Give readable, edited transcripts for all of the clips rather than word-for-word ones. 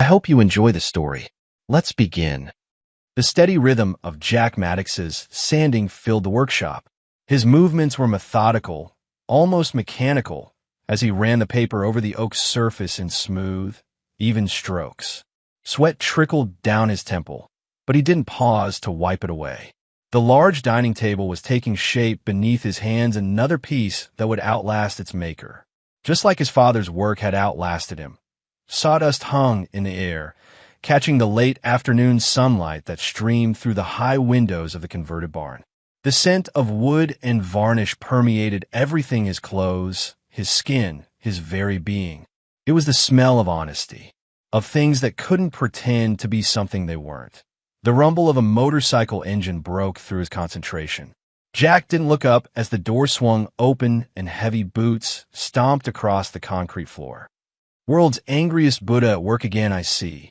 hope you enjoy the story. Let's begin. The steady rhythm of Jack Maddox's sanding filled the workshop. His movements were methodical, almost mechanical, as he ran the paper over the oak's surface in smooth, even strokes. Sweat trickled down his temple, but he didn't pause to wipe it away. The large dining table was taking shape beneath his hands, another piece that would outlast its maker. Just like his father's work had outlasted him. Sawdust hung in the air, catching the late afternoon sunlight that streamed through the high windows of the converted barn. The scent of wood and varnish permeated everything: his clothes, his skin, his very being. It was the smell of honesty, of things that couldn't pretend to be something they weren't. The rumble of a motorcycle engine broke through his concentration. Jack didn't look up as the door swung open and heavy boots stomped across the concrete floor. "World's angriest Buddha at work again, I see."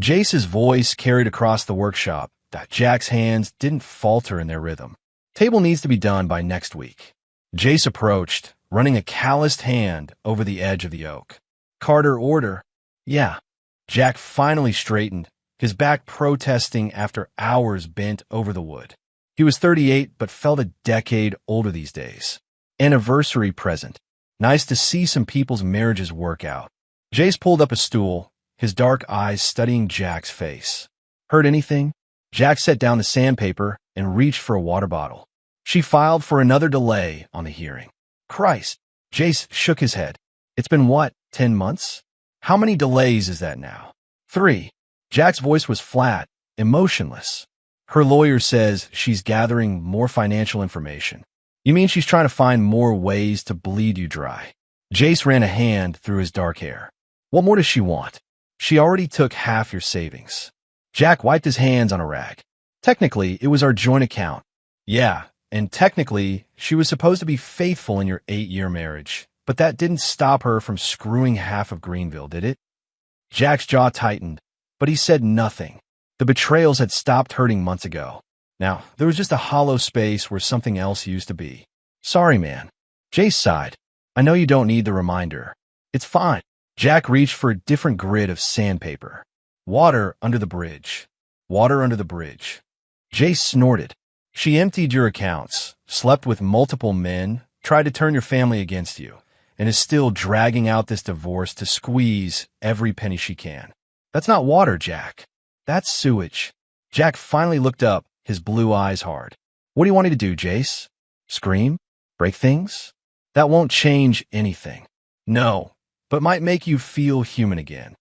Jace's voice carried across the workshop that Jack's hands didn't falter in their rhythm. "Table needs to be done by next week." Jace approached, running a calloused hand over the edge of the oak. "Carter, order." "Yeah." Jack finally straightened, his back protesting after hours bent over the wood. He was 38, but felt a decade older these days. Anniversary present. Nice to see some people's marriages work out. Jace pulled up a stool, his dark eyes studying Jack's face. "Heard anything?" Jack set down the sandpaper and reached for a water bottle. She filed for another delay on the hearing. "Christ." Jace shook his head. "It's been what, 10 months? How many delays is that now?" 3. Jack's voice was flat, emotionless. "Her lawyer says she's gathering more financial information." "You mean she's trying to find more ways to bleed you dry?" Jace ran a hand through his dark hair. "What more does she want?" "She already took half your savings." Jack wiped his hands on a rag. "Technically, it was our joint account." "Yeah, and technically, she was supposed to be faithful in your 8-year marriage, but that didn't stop her from screwing half of Greenville, did it?" Jack's jaw tightened, but he said nothing. The betrayals had stopped hurting months ago. Now, there was just a hollow space where something else used to be. "Sorry, man." Jace sighed. "I know you don't need the reminder. It's fine." Jack reached for a different grid of sandpaper. "Water under the bridge. Water under the bridge." Jace snorted. "She emptied your accounts, slept with multiple men, tried to turn your family against you, and is still dragging out this divorce to squeeze every penny she can. That's not water, Jack. That's sewage." Jack finally looked up, his blue eyes hard. "What do you want me to do, Jace? Scream? Break things? That won't change anything." "No, but might make you feel human again."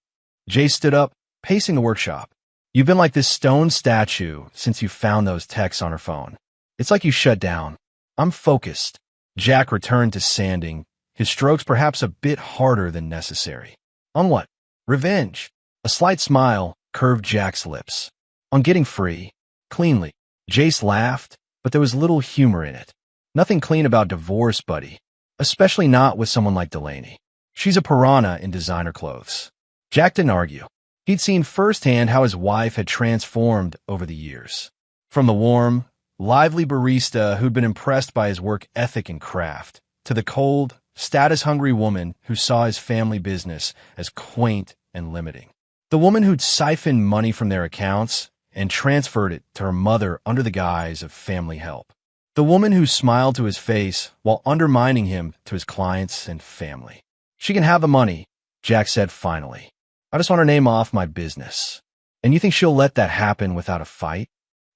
Jace stood up, pacing the workshop. "You've been like this stone statue since you found those texts on her phone. It's like you shut down." "I'm focused." Jack returned to sanding, his strokes perhaps a bit harder than necessary. "On what?" "Revenge." A slight smile curved Jack's lips. "On getting free. Cleanly." Jace laughed, but there was little humor in it. "Nothing clean about divorce, buddy. Especially not with someone like Delaney. She's a piranha in designer clothes." Jack didn't argue. He'd seen firsthand how his wife had transformed over the years. From the warm, lively barista who'd been impressed by his work ethic and craft, to the cold, status-hungry woman who saw his family business as quaint and limiting. The woman who'd siphoned money from their accounts and transferred it to her mother under the guise of family help. The woman who smiled to his face while undermining him to his clients and family. "She can have the money," Jack said finally. "I just want her name off my business." "And you think she'll let that happen without a fight?"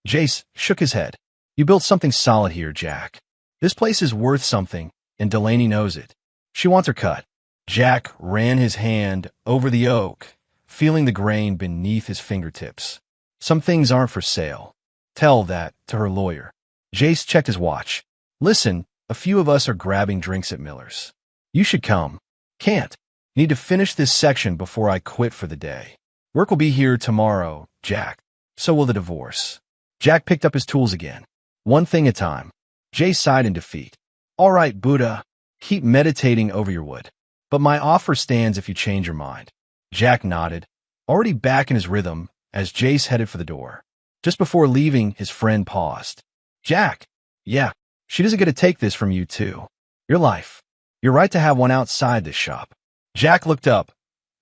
Jace shook his head. "You built something solid here, Jack. This place is worth something, and Delaney knows it. She wants her cut." Jack ran his hand over the oak, feeling the grain beneath his fingertips. "Some things aren't for sale. Tell that to her lawyer." Jace checked his watch. "Listen, a few of us are grabbing drinks at Miller's. You should come." "Can't. Need to finish this section before I quit for the day. Work will be here tomorrow, Jack. So will the divorce." Jack picked up his tools again. "One thing at a time." Jace sighed in defeat. "All right, Buddha. Keep meditating over your wood. But my offer stands if you change your mind." Jack nodded, already back in his rhythm, as Jace headed for the door. Just before leaving, his friend paused. "Jack." "Yeah, she doesn't get to take this from you, too. Your life. Your right to have one outside this shop." Jack looked up,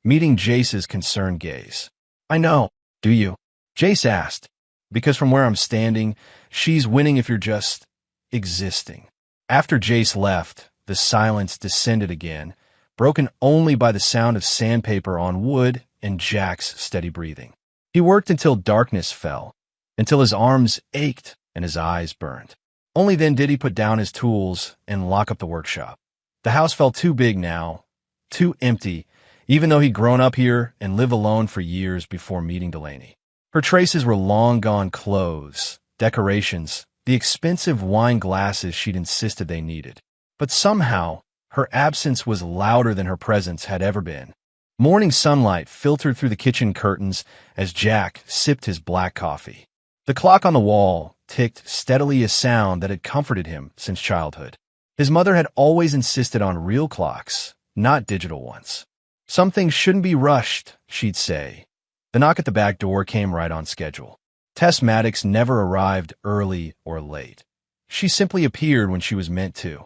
meeting Jace's concerned gaze. I know. Do you? Jace asked. Because from where I'm standing, she's winning if you're just existing. After Jace left, the silence descended again, broken only by the sound of sandpaper on wood and Jack's steady breathing. He worked until darkness fell, until his arms ached and his eyes burned. Only then did he put down his tools and lock up the workshop. The house felt too big now, too empty, even though he'd grown up here and lived alone for years before meeting Delaney. Her traces were long gone: clothes, decorations, the expensive wine glasses she'd insisted they needed. But somehow, her absence was louder than her presence had ever been. Morning sunlight filtered through the kitchen curtains as Jack sipped his black coffee. The clock on the wall ticked steadily, a sound that had comforted him since childhood. His mother had always insisted on real clocks, not digital ones. Some things shouldn't be rushed, she'd say. The knock at the back door came right on schedule. Tess Maddox never arrived early or late. She simply appeared when she was meant to.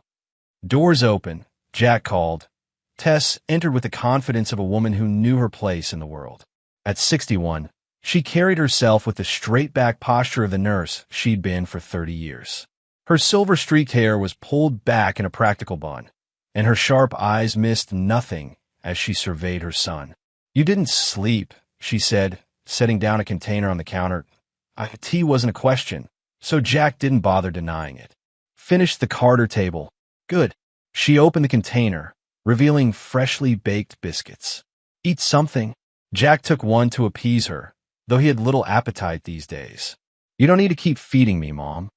Doors open, Jack called. Tess entered with the confidence of a woman who knew her place in the world. At 61, she carried herself with the straight-back posture of the nurse she'd been for 30 years. Her silver-streaked hair was pulled back in a practical bun, and her sharp eyes missed nothing as she surveyed her son. "You didn't sleep," she said, setting down a container on the counter. Tea wasn't a question, so Jack didn't bother denying it. "Finished the Carter table." "Good." She opened the container, revealing freshly baked biscuits. "Eat something." Jack took one to appease her, though he had little appetite these days. "You don't need to keep feeding me, Mom.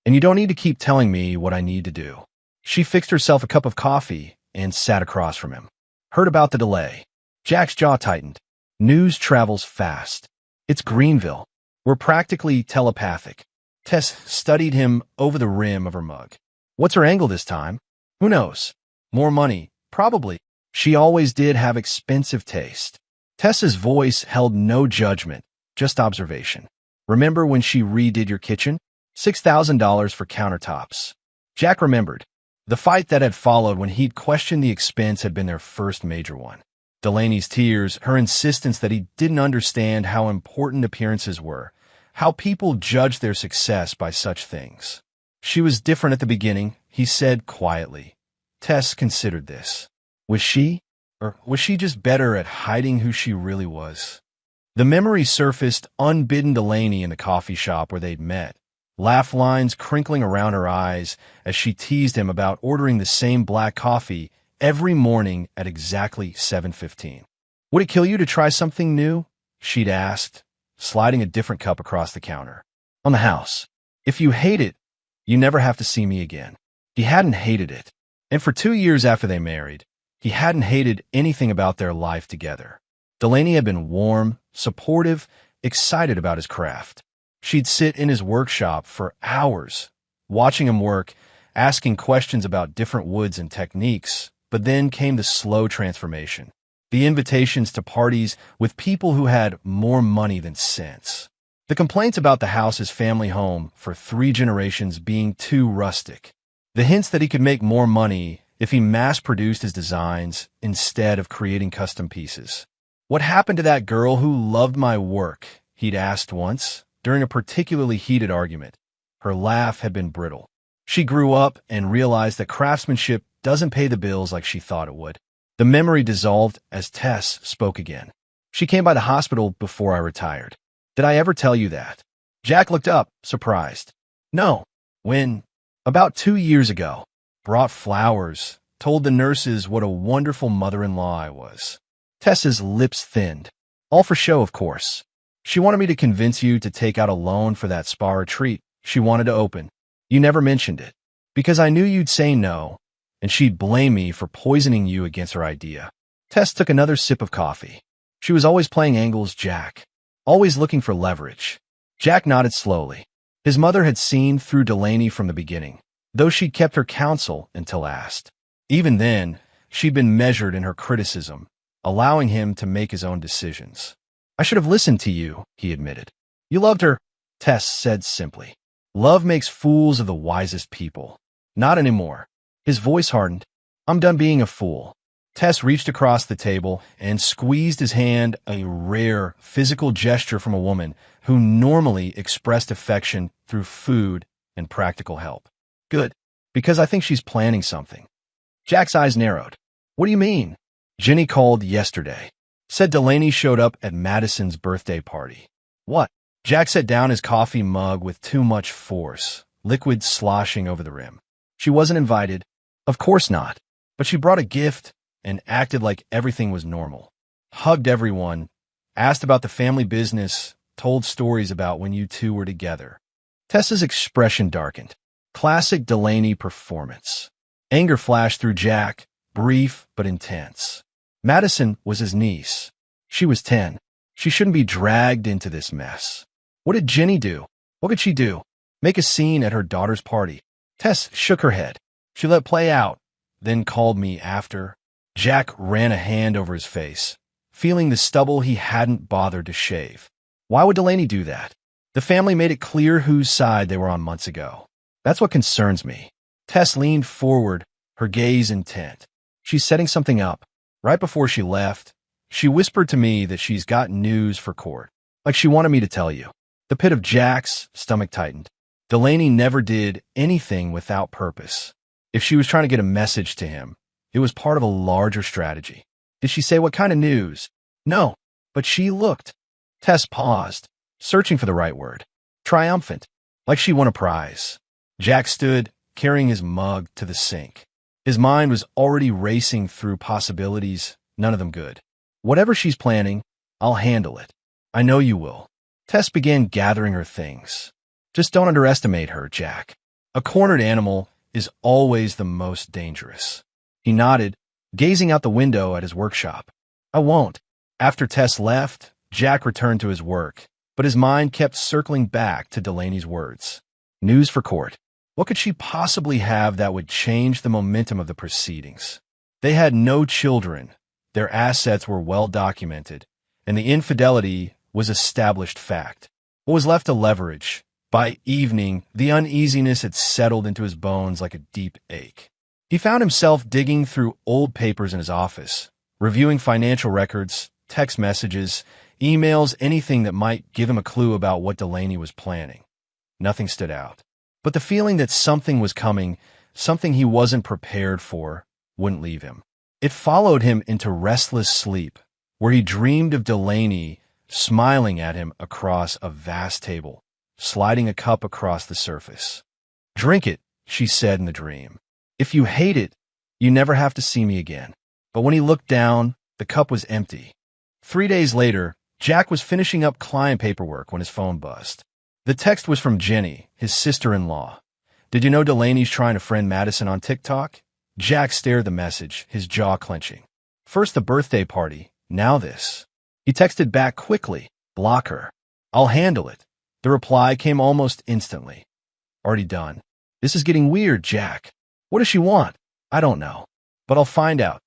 And you don't need to keep telling me what I need to do." She fixed herself a cup of coffee and sat across from him. "Heard about the delay." Jack's jaw tightened. "News travels fast. It's Greenville. We're practically telepathic." Tess studied him over the rim of her mug. "What's her angle this time?" "Who knows? More money, probably." She always did have expensive taste. Tess's voice held no judgment, just observation. "Remember when she redid your kitchen? $6,000 for countertops." Jack remembered. The fight that had followed when he'd questioned the expense had been their first major one. Delaney's tears, her insistence that he didn't understand how important appearances were, how people judged their success by such things. She was different at the beginning, he said quietly. Tess considered this. Was she? Or was she just better at hiding who she really was? The memory surfaced unbidden: Delaney in the coffee shop where they'd met. Laugh lines crinkling around her eyes as she teased him about ordering the same black coffee every morning at exactly 7:15. "Would it kill you to try something new?" she'd asked, sliding a different cup across the counter. "On the house. If you hate it, you never have to see me again." He hadn't hated it. And for 2 years after they married, he hadn't hated anything about their life together. Delaney had been warm, supportive, excited about his craft. She'd sit in his workshop for hours, watching him work, asking questions about different woods and techniques. But then came the slow transformation. The invitations to parties with people who had more money than sense. The complaints about the house's family home for 3 generations being too rustic. The hints that he could make more money if he mass-produced his designs instead of creating custom pieces. "What happened to that girl who loved my work?" he'd asked once, during a particularly heated argument. Her laugh had been brittle. She grew up and realized that craftsmanship doesn't pay the bills like she thought it would. The memory dissolved as Tess spoke again. "She came by the hospital before I retired. Did I ever tell you that?" Jack looked up, surprised. "No. When?" "About 2 years ago. Brought flowers. Told the nurses what a wonderful mother-in-law I was." Tess's lips thinned. "All for show, of course. She wanted me to convince you to take out a loan for that spa retreat she wanted to open. You never mentioned it. Because I knew you'd say no, and she'd blame me for poisoning you against her idea." Tess took another sip of coffee. She was always playing angles, Jack. Always looking for leverage. Jack nodded slowly. His mother had seen through Delaney from the beginning, though she'd kept her counsel until asked. Even then, she'd been measured in her criticism, allowing him to make his own decisions. "I should have listened to you," he admitted. "You loved her," Tess said simply. "Love makes fools of the wisest people." "Not anymore." His voice hardened. "I'm done being a fool." Tess reached across the table and squeezed his hand, a rare physical gesture from a woman who normally expressed affection through food and practical help. Good, because I think she's planning something. Jack's eyes narrowed. What do you mean? Jenny called yesterday. Said Delaney showed up at Madison's birthday party. What? Jack set down his coffee mug with too much force, liquid sloshing over the rim. She wasn't invited. Of course not. But she brought a gift and acted like everything was normal. Hugged everyone, asked about the family business, told stories about when you two were together. Tessa's expression darkened. Classic Delaney performance. Anger flashed through Jack, brief but intense. Madison was his niece. She was 10. She shouldn't be dragged into this mess. What did Jenny do? What could she do? Make a scene at her daughter's party. Tess shook her head. She let play out, then called me after. Jack ran a hand over his face, feeling the stubble he hadn't bothered to shave. Why would Delaney do that? The family made it clear whose side they were on months ago. That's what concerns me. Tess leaned forward, her gaze intent. She's setting something up. Right before she left, she whispered to me that she's got news for court. Like she wanted me to tell you. The pit of Jack's stomach tightened. Delaney never did anything without purpose. If she was trying to get a message to him, it was part of a larger strategy. Did she say what kind of news? No, but she looked. Tess paused, searching for the right word. Triumphant, like she won a prize. Jack stood, carrying his mug to the sink. His mind was already racing through possibilities, none of them good. Whatever she's planning, I'll handle it. I know you will. Tess began gathering her things. Just don't underestimate her, Jack. A cornered animal is always the most dangerous. He nodded, gazing out the window at his workshop. I won't. After Tess left, Jack returned to his work, but his mind kept circling back to Delaney's words. News for court. What could she possibly have that would change the momentum of the proceedings? They had no children, their assets were well documented, and the infidelity was established fact. What was left to leverage? By evening, the uneasiness had settled into his bones like a deep ache. He found himself digging through old papers in his office, reviewing financial records, text messages, emails, anything that might give him a clue about what Delaney was planning. Nothing stood out. But the feeling that something was coming, something he wasn't prepared for, wouldn't leave him. It followed him into restless sleep, where he dreamed of Delaney smiling at him across a vast table, sliding a cup across the surface. Drink it, she said in the dream. If you hate it, you never have to see me again. But when he looked down, the cup was empty. 3 days later, Jack was finishing up client paperwork when his phone buzzed. The text was from Jenny, his sister-in-law. Did you know Delaney's trying to friend Madison on TikTok? Jack stared at the message, his jaw clenching. First the birthday party, now this. He texted back quickly, block her. I'll handle it. The reply came almost instantly. Already done. This is getting weird, Jack. What does she want? I don't know. But I'll find out.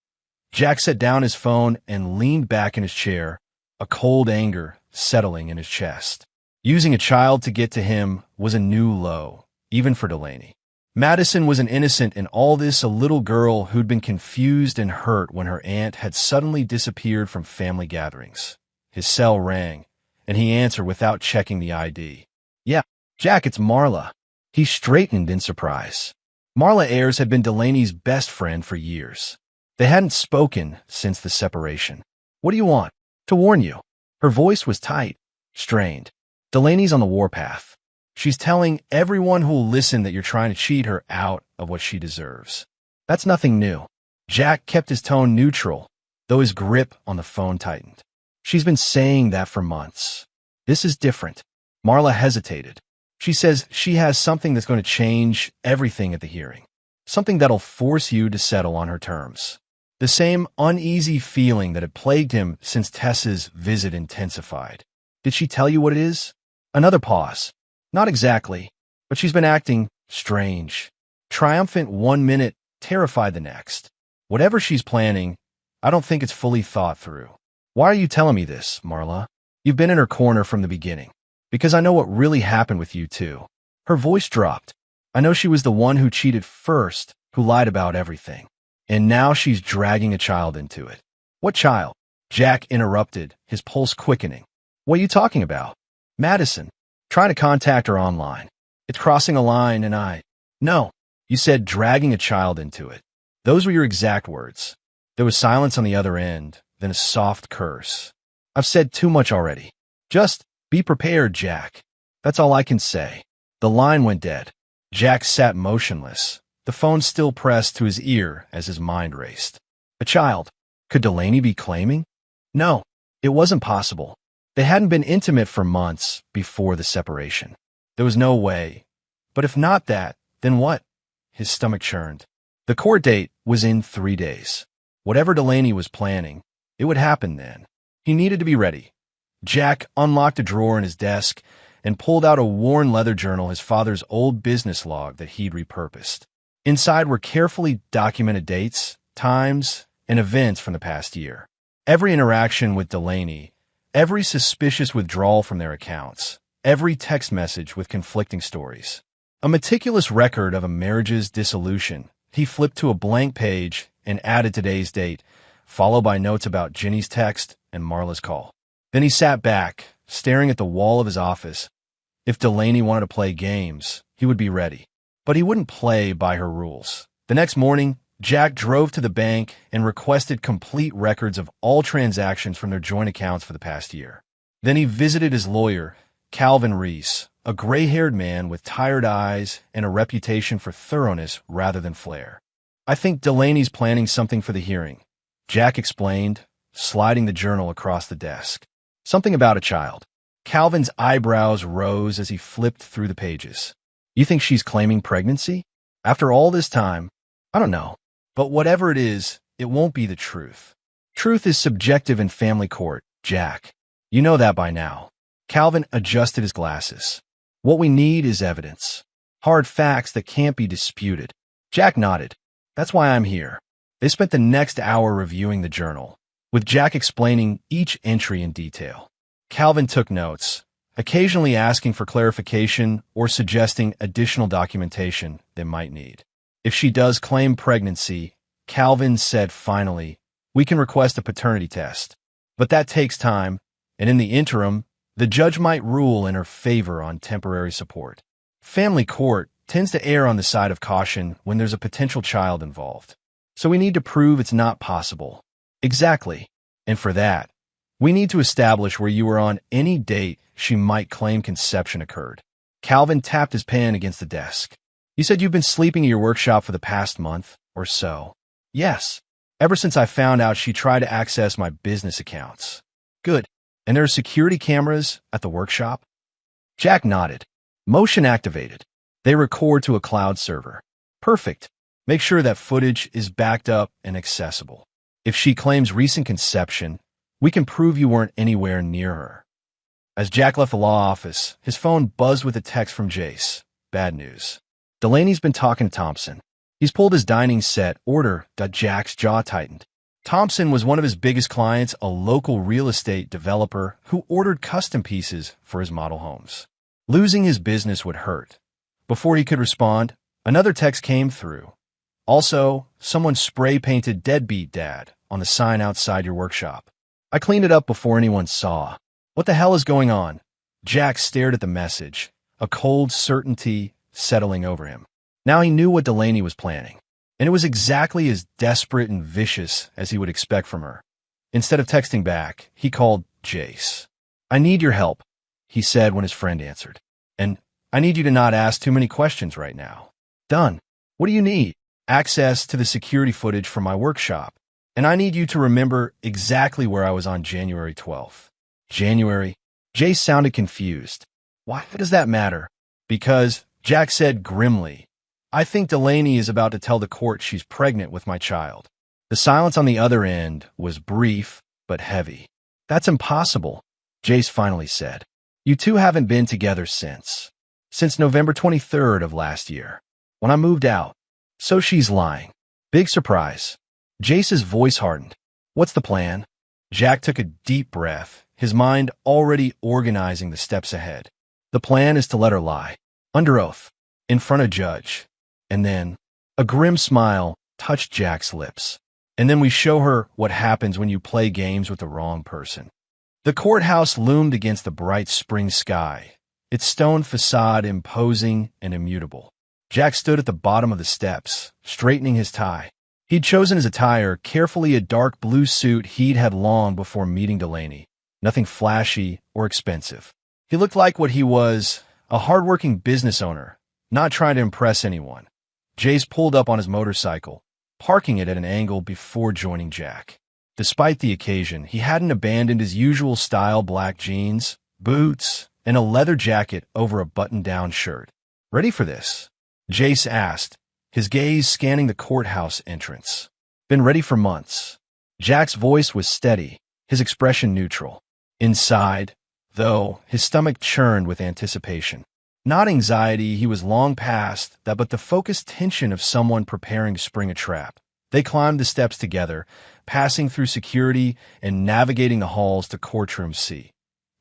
Jack set down his phone and leaned back in his chair, a cold anger settling in his chest. Using a child to get to him was a new low, even for Delaney. Madison was an innocent in all this, a little girl who'd been confused and hurt when her aunt had suddenly disappeared from family gatherings. His cell rang, and he answered without checking the ID. Yeah, Jack, it's Marla. He straightened in surprise. Marla Ayers had been Delaney's best friend for years. They hadn't spoken since the separation. What do you want? To warn you. Her voice was tight, strained. Delaney's on the warpath. She's telling everyone who'll listen that you're trying to cheat her out of what she deserves. That's nothing new. Jack kept his tone neutral, though his grip on the phone tightened. She's been saying that for months. This is different. Marla hesitated. She says she has something that's going to change everything at the hearing. Something that'll force you to settle on her terms. The same uneasy feeling that had plagued him since Tessa's visit intensified. Did she tell you what it is? Another pause. Not exactly, but she's been acting strange. Triumphant 1 minute, terrified the next. Whatever she's planning, I don't think it's fully thought through. Why are you telling me this, Marla? You've been in her corner from the beginning. Because I know what really happened with you two. Her voice dropped. I know she was the one who cheated first, who lied about everything. And now she's dragging a child into it. What child? Jack interrupted, his pulse quickening. What are you talking about? Madison. Trying to contact her online. It's crossing a line and No. You said dragging a child into it. Those were your exact words. There was silence on the other end, then a soft curse. I've said too much already. Just be prepared, Jack. That's all I can say. The line went dead. Jack sat motionless, the phone still pressed to his ear as his mind raced. A child. Could Delaney be claiming? No, it wasn't possible. They hadn't been intimate for months before the separation. There was no way. But if not that, then what? His stomach churned. The court date was in 3 days. Whatever Delaney was planning, it would happen then. He needed to be ready. Jack unlocked a drawer in his desk and pulled out a worn leather journal, his father's old business log that he'd repurposed. Inside were carefully documented dates, times, and events from the past year. Every interaction with Delaney, every suspicious withdrawal from their accounts, every text message with conflicting stories. A meticulous record of a marriage's dissolution. He flipped to a blank page and added today's date, followed by notes about Ginny's text and Marla's call. Then he sat back, staring at the wall of his office. If Delaney wanted to play games, he would be ready. But he wouldn't play by her rules. The next morning, Jack drove to the bank and requested complete records of all transactions from their joint accounts for the past year. Then he visited his lawyer, Calvin Reese, a gray-haired man with tired eyes and a reputation for thoroughness rather than flair. I think Delaney's planning something for the hearing, Jack explained, sliding the journal across the desk. Something about a child. Calvin's eyebrows rose as he flipped through the pages. You think she's claiming pregnancy? After all this time? I don't know. But whatever it is, it won't be the truth. Truth is subjective in family court, Jack. You know that by now. Calvin adjusted his glasses. What we need is evidence. Hard facts that can't be disputed. Jack nodded. That's why I'm here. They spent the next hour reviewing the journal, with Jack explaining each entry in detail. Calvin took notes, occasionally asking for clarification or suggesting additional documentation they might need. If she does claim pregnancy, Calvin said finally, we can request a paternity test. But that takes time, and in the interim, the judge might rule in her favor on temporary support. Family court tends to err on the side of caution when there's a potential child involved. So we need to prove it's not possible. Exactly. And for that, we need to establish where you were on any date she might claim conception occurred. Calvin tapped his pen against the desk. You said you've been sleeping at your workshop for the past month or so. Yes. Ever since I found out she tried to access my business accounts. Good. And there are security cameras at the workshop? Jack nodded. Motion activated. They record to a cloud server. Perfect. Make sure that footage is backed up and accessible. If she claims recent conception, we can prove you weren't anywhere near her. As Jack left the law office, his phone buzzed with a text from Jace. Bad news. Delaney's been talking to Thompson. He's pulled his dining set order. Jack's jaw tightened. Thompson was one of his biggest clients, a local real estate developer who ordered custom pieces for his model homes. Losing his business would hurt. Before he could respond, another text came through. Also, someone spray-painted "Deadbeat Dad" on the sign outside your workshop. I cleaned it up before anyone saw. What the hell is going on? Jack stared at the message, a cold certainty settling over him. Now he knew what Delaney was planning, and it was exactly as desperate and vicious as he would expect from her. Instead of texting back, he called Jace. I need your help, he said when his friend answered. And I need you to not ask too many questions right now. Done. What do you need? Access to the security footage from my workshop. And I need you to remember exactly where I was on January 12th. January? Jace sounded confused. Why does that matter? Because, Jack said grimly, I think Delaney is about to tell the court she's pregnant with my child. The silence on the other end was brief but heavy. That's impossible, Jace finally said. You two haven't been together since November 23rd of last year, when I moved out. So she's lying. Big surprise. Jace's voice hardened. What's the plan? Jack took a deep breath, his mind already organizing the steps ahead. The plan is to let her lie, under oath, in front of judge. And then, a grim smile touched Jack's lips. And then we show her what happens when you play games with the wrong person. The courthouse loomed against the bright spring sky, its stone facade imposing and immutable. Jack stood at the bottom of the steps, straightening his tie. He'd chosen his attire, carefully a dark blue suit he'd had long before meeting Delaney. Nothing flashy or expensive. He looked like what he was, a hardworking business owner, not trying to impress anyone. Jace pulled up on his motorcycle, parking it at an angle before joining Jack. Despite the occasion, he hadn't abandoned his usual style black jeans, boots, and a leather jacket over a button-down shirt. "Ready for this?" Jace asked, his gaze scanning the courthouse entrance. "Been ready for months." Jack's voice was steady, his expression neutral. Inside, though, his stomach churned with anticipation. Not anxiety, he was long past that, but the focused tension of someone preparing to spring a trap. They climbed the steps together, passing through security and navigating the halls to courtroom C.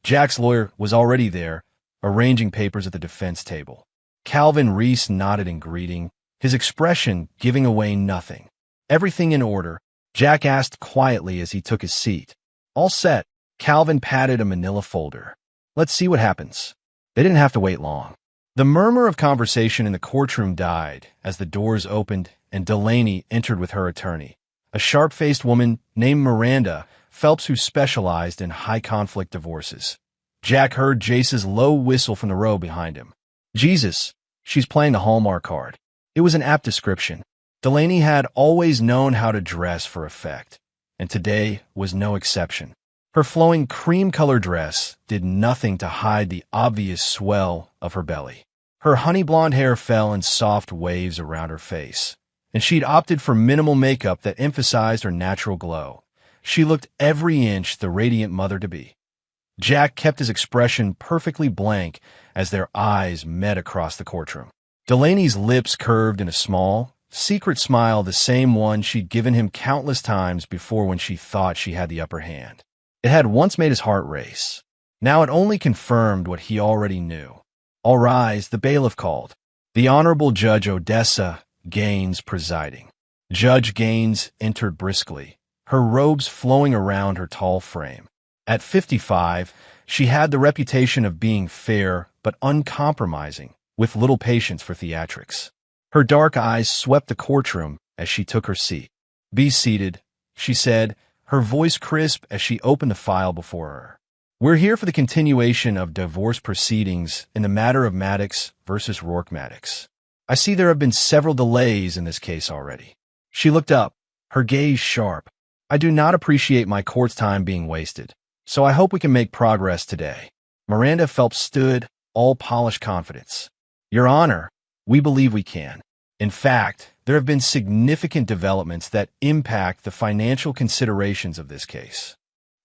Jack's lawyer was already there, arranging papers at the defense table. Calvin Reese nodded in greeting, his expression giving away nothing. "Everything in order?" Jack asked quietly as he took his seat. "All set." Calvin patted a manila folder. "Let's see what happens." They didn't have to wait long. The murmur of conversation in the courtroom died as the doors opened and Delaney entered with her attorney, a sharp-faced woman named Miranda Phelps who specialized in high-conflict divorces. Jack heard Jace's low whistle from the row behind him. "Jesus, she's playing the Hallmark card." It was an apt description. Delaney had always known how to dress for effect, and today was no exception. Her flowing cream-colored dress did nothing to hide the obvious swell of her belly. Her honey-blonde hair fell in soft waves around her face, and she'd opted for minimal makeup that emphasized her natural glow. She looked every inch the radiant mother-to-be. Jack kept his expression perfectly blank as their eyes met across the courtroom. Delaney's lips curved in a small, secret smile, the same one she'd given him countless times before when she thought she had the upper hand. It had once made his heart race. Now it only confirmed what he already knew. "All rise," the bailiff called. The Honorable Judge Odessa Gaines presiding. Judge Gaines entered briskly, her robes flowing around her tall frame. At 55, she had the reputation of being fair but uncompromising, with little patience for theatrics. Her dark eyes swept the courtroom as she took her seat. "Be seated," she said, her voice crisp as she opened the file before her. "We're here for the continuation of divorce proceedings in the matter of Maddox versus Rourke Maddox. I see there have been several delays in this case already." She looked up, her gaze sharp. "I do not appreciate my court's time being wasted, so I hope we can make progress today." Miranda Phelps stood, all polished confidence. "Your Honor, we believe we can. In fact, there have been significant developments that impact the financial considerations of this case."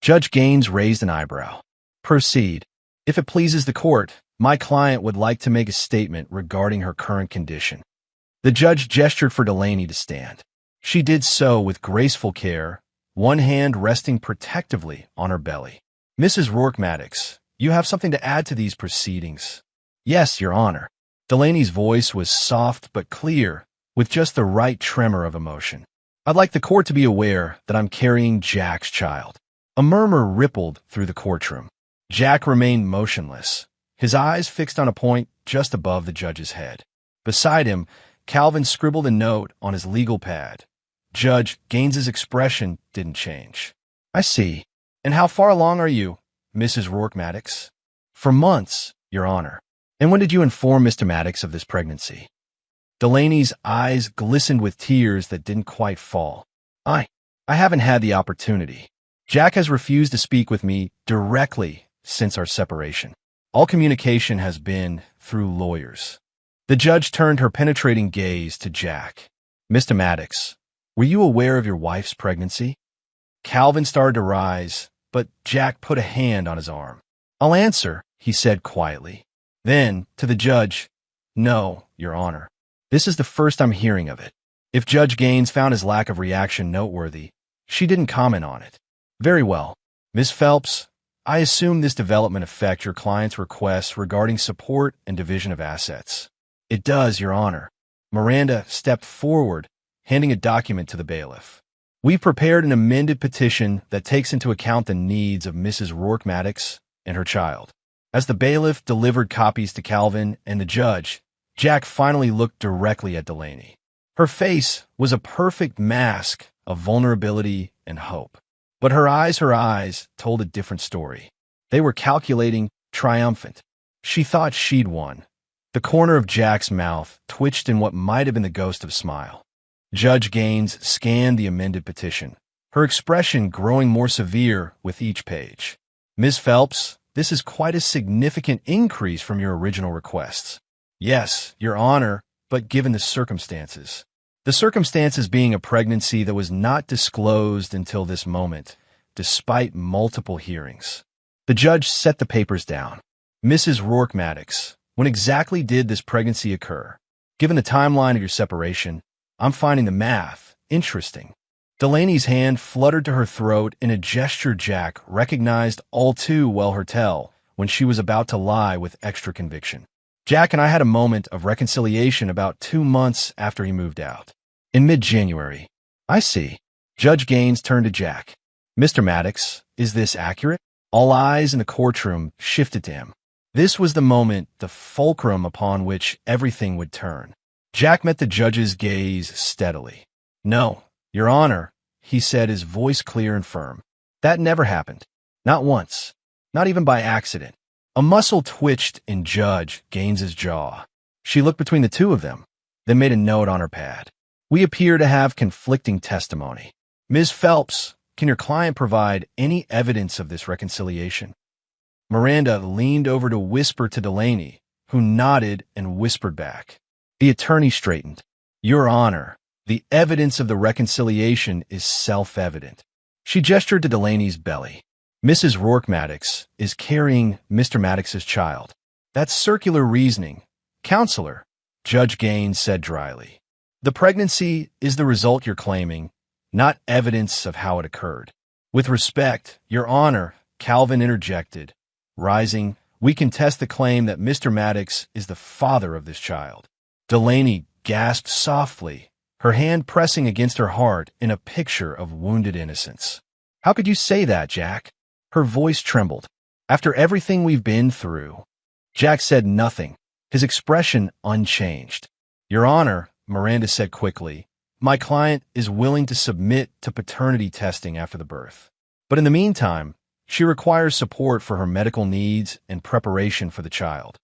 Judge Gaines raised an eyebrow. "Proceed. If it pleases the court, my client would like to make a statement regarding her current condition." The judge gestured for Delaney to stand. She did so with graceful care, one hand resting protectively on her belly. "Mrs. Rourke Maddox, you have something to add to these proceedings?" "Yes, Your Honor." Delaney's voice was soft but clear, with just the right tremor of emotion. "I'd like the court to be aware that I'm carrying Jack's child." A murmur rippled through the courtroom. Jack remained motionless, his eyes fixed on a point just above the judge's head. Beside him, Calvin scribbled a note on his legal pad. Judge Gaines's expression didn't change. "I see. And how far along are you, Mrs. Rourke Maddox?" "For months, Your Honor." "And when did you inform Mr. Maddox of this pregnancy?" Delaney's eyes glistened with tears that didn't quite fall. I haven't had the opportunity. Jack has refused to speak with me directly since our separation. All communication has been through lawyers." The judge turned her penetrating gaze to Jack. "Mr. Maddox, were you aware of your wife's pregnancy?" Calvin started to rise, but Jack put a hand on his arm. "I'll answer," he said quietly. Then, to the judge, "No, Your Honor. This is the first I'm hearing of it." If Judge Gaines found his lack of reaction noteworthy, she didn't comment on it. "Very well. Ms. Phelps, I assume this development affects your client's requests regarding support and division of assets." "It does, Your Honor." Miranda stepped forward, handing a document to the bailiff. We've prepared an amended petition that takes into account the needs of Mrs. Rourke Maddox and her child. As the bailiff delivered copies to Calvin and the judge, Jack finally looked directly at Delaney. Her face was a perfect mask of vulnerability and hope. But her eyes told a different story. They were calculating, triumphant. She thought she'd won. The corner of Jack's mouth twitched in what might have been the ghost of a smile. Judge Gaines scanned the amended petition, her expression growing more severe with each page. Ms. Phelps, this is quite a significant increase from your original requests. Yes, Your Honor, but given the circumstances. The circumstances being a pregnancy that was not disclosed until this moment, despite multiple hearings. The judge set the papers down. Mrs. Rourke Maddox, when exactly did this pregnancy occur? Given the timeline of your separation, I'm finding the math interesting. Delaney's hand fluttered to her throat in a gesture Jack recognized all too well her tell when she was about to lie with extra conviction. Jack and I had a moment of reconciliation about 2 months after he moved out. In mid-January. I see. Judge Gaines turned to Jack. Mr. Maddox, is this accurate? All eyes in the courtroom shifted to him. This was the moment, the fulcrum upon which everything would turn. Jack met the judge's gaze steadily. No, Your Honor, he said, his voice clear and firm. That never happened. Not once. Not even by accident. A muscle twitched in Judge Gaines's jaw. She looked between the two of them, then made a note on her pad. We appear to have conflicting testimony. Ms. Phelps, can your client provide any evidence of this reconciliation? Miranda leaned over to whisper to Delaney, who nodded and whispered back. The attorney straightened. Your Honor, the evidence of the reconciliation is self-evident. She gestured to Delaney's belly. Mrs. Rourke Maddox is carrying Mr. Maddox's child. That's circular reasoning. Counselor, Judge Gaines said dryly. The pregnancy is the result you're claiming, not evidence of how it occurred. With respect, Your Honor, Calvin interjected. Rising, we contest the claim that Mr. Maddox is the father of this child. Delaney gasped softly, her hand pressing against her heart in a picture of wounded innocence. How could you say that, Jack? Her voice trembled. After everything we've been through. Jack said nothing, his expression unchanged. Your Honor, Miranda said quickly, my client is willing to submit to paternity testing after the birth. But in the meantime, she requires support for her medical needs and preparation for the child.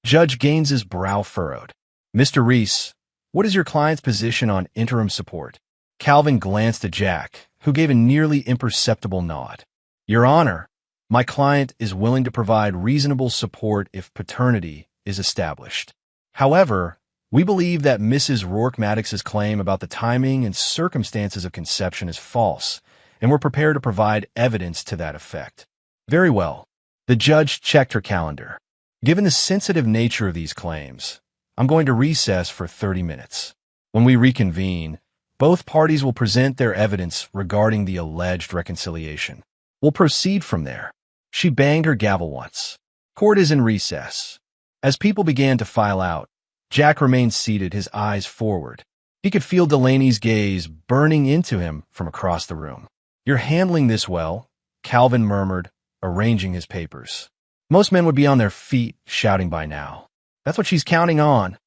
Judge Gaines's brow furrowed. Mr. Reese, what is your client's position on interim support? Calvin glanced at Jack, who gave a nearly imperceptible nod. Your Honor, my client is willing to provide reasonable support if paternity is established. However, we believe that Mrs. Rourke Maddox's claim about the timing and circumstances of conception is false, and we're prepared to provide evidence to that effect. Very well. The judge checked her calendar. Given the sensitive nature of these claims, I'm going to recess for 30 minutes. When we reconvene, both parties will present their evidence regarding the alleged reconciliation. We'll proceed from there. She banged her gavel once. Court is in recess. As people began to file out, Jack remained seated, his eyes forward. He could feel Delaney's gaze burning into him from across the room. You're handling this well, Calvin murmured, arranging his papers. Most men would be on their feet, shouting by now. That's what she's counting on,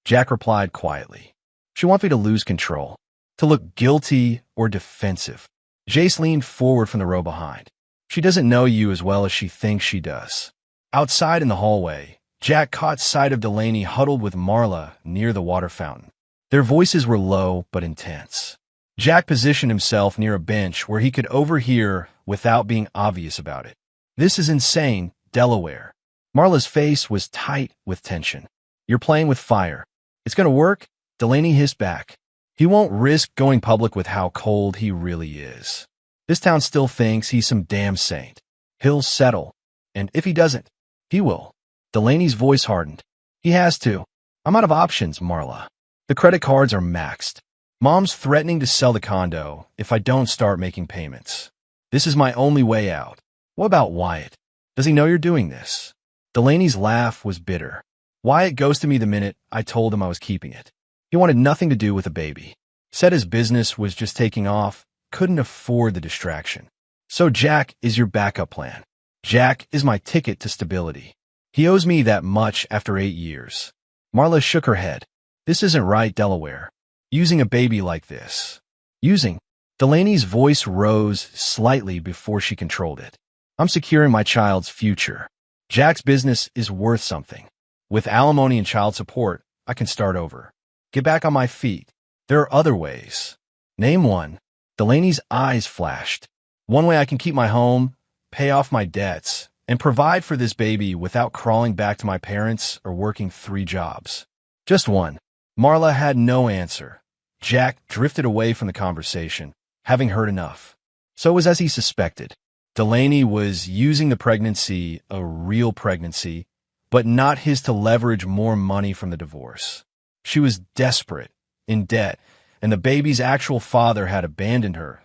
Jack replied quietly. She wants me to lose control, to look guilty or defensive. Jace leaned forward from the row behind. She doesn't know you as well as she thinks she does. Outside in the hallway, Jack caught sight of Delaney huddled with Marla near the water fountain. Their voices were low but intense. Jack positioned himself near a bench where he could overhear without being obvious about it. This is insane, Delaware. Marla's face was tight with tension. You're playing with fire. It's going to work? Delaney hissed back. He won't risk going public with how cold he really is. This town still thinks he's some damn saint. He'll settle. And if he doesn't, he will. Delaney's voice hardened. He has to. I'm out of options, Marla. The credit cards are maxed. Mom's threatening to sell the condo if I don't start making payments. This is my only way out. What about Wyatt? Does he know you're doing this? Delaney's laugh was bitter. Wyatt ghosted me the minute I told him I was keeping it. He wanted nothing to do with the baby. Said his business was just taking off, couldn't afford the distraction. So Jack is your backup plan. Jack is my ticket to stability. He owes me that much after 8 years. Marla shook her head. This isn't right, Delaware. Using a baby like this. Using. Delaney's voice rose slightly before she controlled it. I'm securing my child's future. Jack's business is worth something. With alimony and child support, I can start over. Get back on my feet. There are other ways. Name one. Delaney's eyes flashed. One way I can keep my home, pay off my debts, and provide for this baby without crawling back to my parents or working 3 jobs. Just one. Marla had no answer. Jack drifted away from the conversation, having heard enough. So it was as he suspected. Delaney was using the pregnancy, a real pregnancy, but not his to leverage more money from the divorce. She was desperate, in debt, and the baby's actual father had abandoned her.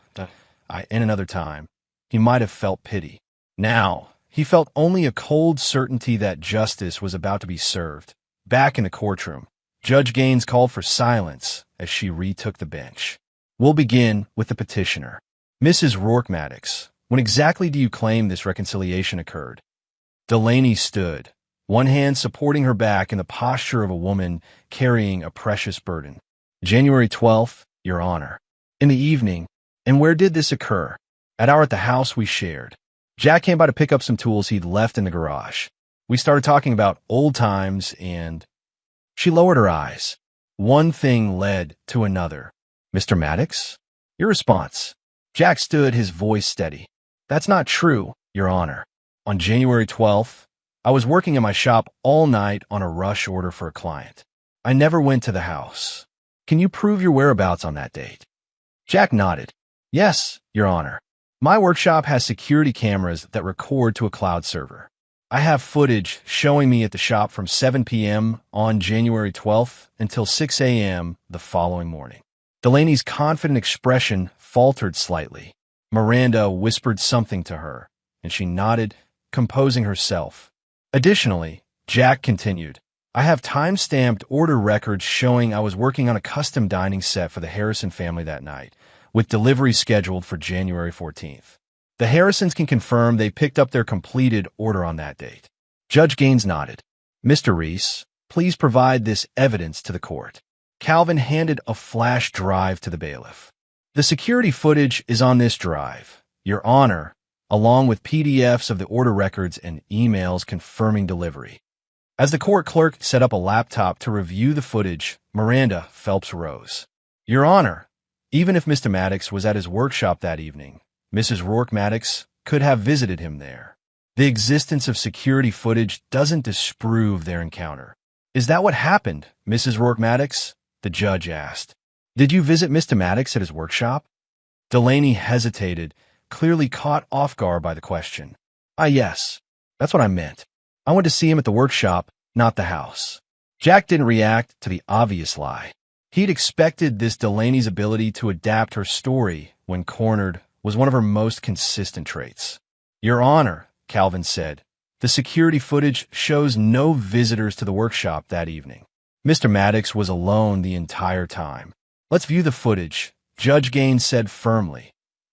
In another time, he might have felt pity. Now, he felt only a cold certainty that justice was about to be served. Back in the courtroom, Judge Gaines called for silence as she retook the bench. We'll begin with the petitioner. Mrs. Rourke-Maddox, when exactly do you claim this reconciliation occurred? Delaney stood, one hand supporting her back in the posture of a woman carrying a precious burden. January 12th, Your Honor. In the evening. And where did this occur? At the house we shared. Jack came by to pick up some tools he'd left in the garage. We started talking about old times and... She lowered her eyes. One thing led to another. Mr. Maddox? Your response. Jack stood, his voice steady. That's not true, Your Honor. On January 12th, I was working in my shop all night on a rush order for a client. I never went to the house. Can you prove your whereabouts on that date? Jack nodded. Yes, Your Honor. My workshop has security cameras that record to a cloud server. I have footage showing me at the shop from 7 p.m. on January 12th until 6 a.m. the following morning. Delaney's confident expression faltered slightly. Miranda whispered something to her, and she nodded, composing herself. Additionally, Jack continued, I have time-stamped order records showing I was working on a custom dining set for the Harrison family that night, with delivery scheduled for January 14th. The Harrisons can confirm they picked up their completed order on that date. Judge Gaines nodded. Mr. Reese, please provide this evidence to the court. Calvin handed a flash drive to the bailiff. The security footage is on this drive, Your Honor, along with PDFs of the order records and emails confirming delivery. As the court clerk set up a laptop to review the footage, Miranda Phelps rose. Your Honor, even if Mr. Maddox was at his workshop that evening, Mrs. Rourke-Maddox could have visited him there. The existence of security footage doesn't disprove their encounter. Is that what happened, Mrs. Rourke-Maddox? The judge asked. Did you visit Mr. Maddox at his workshop? Delaney hesitated, clearly caught off guard by the question. Yes. That's what I meant. I went to see him at the workshop, not the house. Jack didn't react to the obvious lie. He'd expected this. Delaney's ability to adapt her story when cornered was one of her most consistent traits. Your Honor, Calvin said, the security footage shows no visitors to the workshop that evening. Mr. Maddox was alone the entire time. Let's view the footage, Judge Gaines said firmly.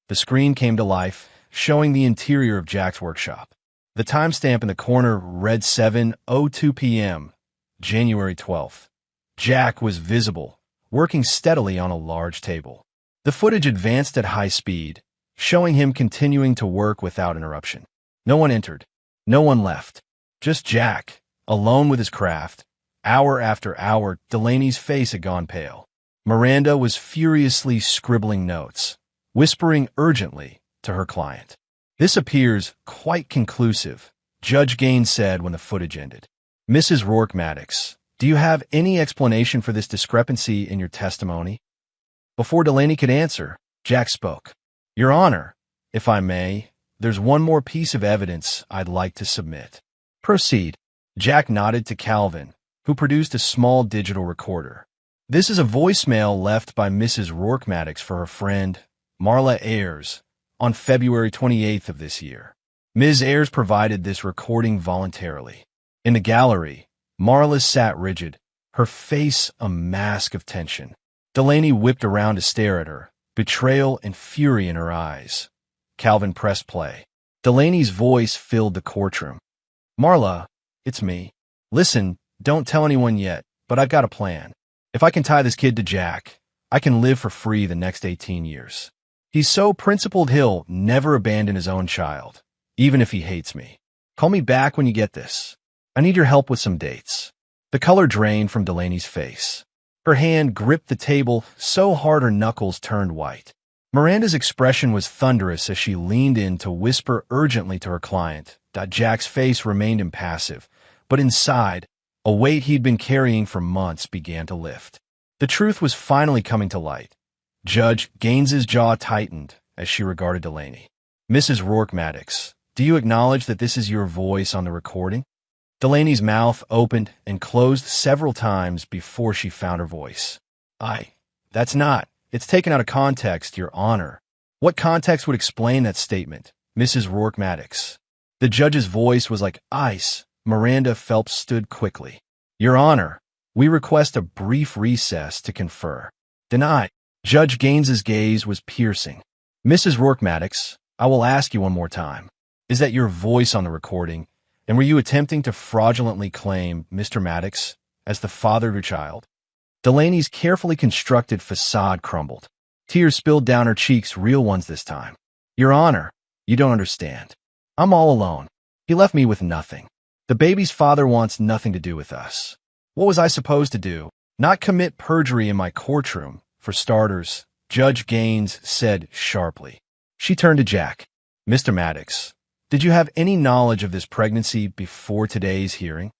The screen came to life, showing the interior of Jack's workshop. The timestamp in the corner read 7:02 p.m., January 12th. Jack was visible, working steadily on a large table. The footage advanced at high speed, showing him continuing to work without interruption. No one entered. No one left. Just Jack, alone with his craft. Hour after hour, Delaney's face had gone pale. Miranda was furiously scribbling notes, whispering urgently to her client. This appears quite conclusive, Judge Gaines said when the footage ended. Mrs. Rourke-Maddox, do you have any explanation for this discrepancy in your testimony? Before Delaney could answer, Jack spoke. Your Honor, if I may, there's one more piece of evidence I'd like to submit. Proceed. Jack nodded to Calvin, who produced a small digital recorder. This is a voicemail left by Mrs. Rourke-Maddox for her friend, Marla Ayers, on February 28th of this year. Ms. Ayers provided this recording voluntarily. In the gallery, Marla sat rigid, her face a mask of tension. Delaney whipped around to stare at her, betrayal and fury in her eyes. Calvin pressed play. Delaney's voice filled the courtroom. Marla, it's me. Listen, don't tell anyone yet, but I've got a plan. If I can tie this kid to Jack, I can live for free the next 18 years. He's so principled he'll never abandon his own child, even if he hates me. Call me back when you get this. I need your help with some dates. The color drained from Delaney's face. Her hand gripped the table so hard her knuckles turned white. Miranda's expression was thunderous as she leaned in to whisper urgently to her client. Jack's face remained impassive, but inside, a weight he'd been carrying for months began to lift. The truth was finally coming to light. Judge Gaines's jaw tightened as she regarded Delaney. Mrs. Rourke-Maddox, do you acknowledge that this is your voice on the recording? Delaney's mouth opened and closed several times before she found her voice. That's not. It's taken out of context, Your Honor. What context would explain that statement, Mrs. Rourke-Maddox? The judge's voice was like ice. Miranda Phelps stood quickly. Your Honor, we request a brief recess to confer. Denied. Judge Gaines's gaze was piercing. Mrs. Rourke-Maddox, I will ask you one more time. Is that your voice on the recording, and were you attempting to fraudulently claim Mr. Maddox as the father of your child? Delaney's carefully constructed facade crumbled. Tears spilled down her cheeks, real ones this time. Your Honor, you don't understand. I'm all alone. He left me with nothing. The baby's father wants nothing to do with us. What was I supposed to do? Not commit perjury in my courtroom, for starters, Judge Gaines said sharply. She turned to Jack. Mr. Maddox, did you have any knowledge of this pregnancy before today's hearing?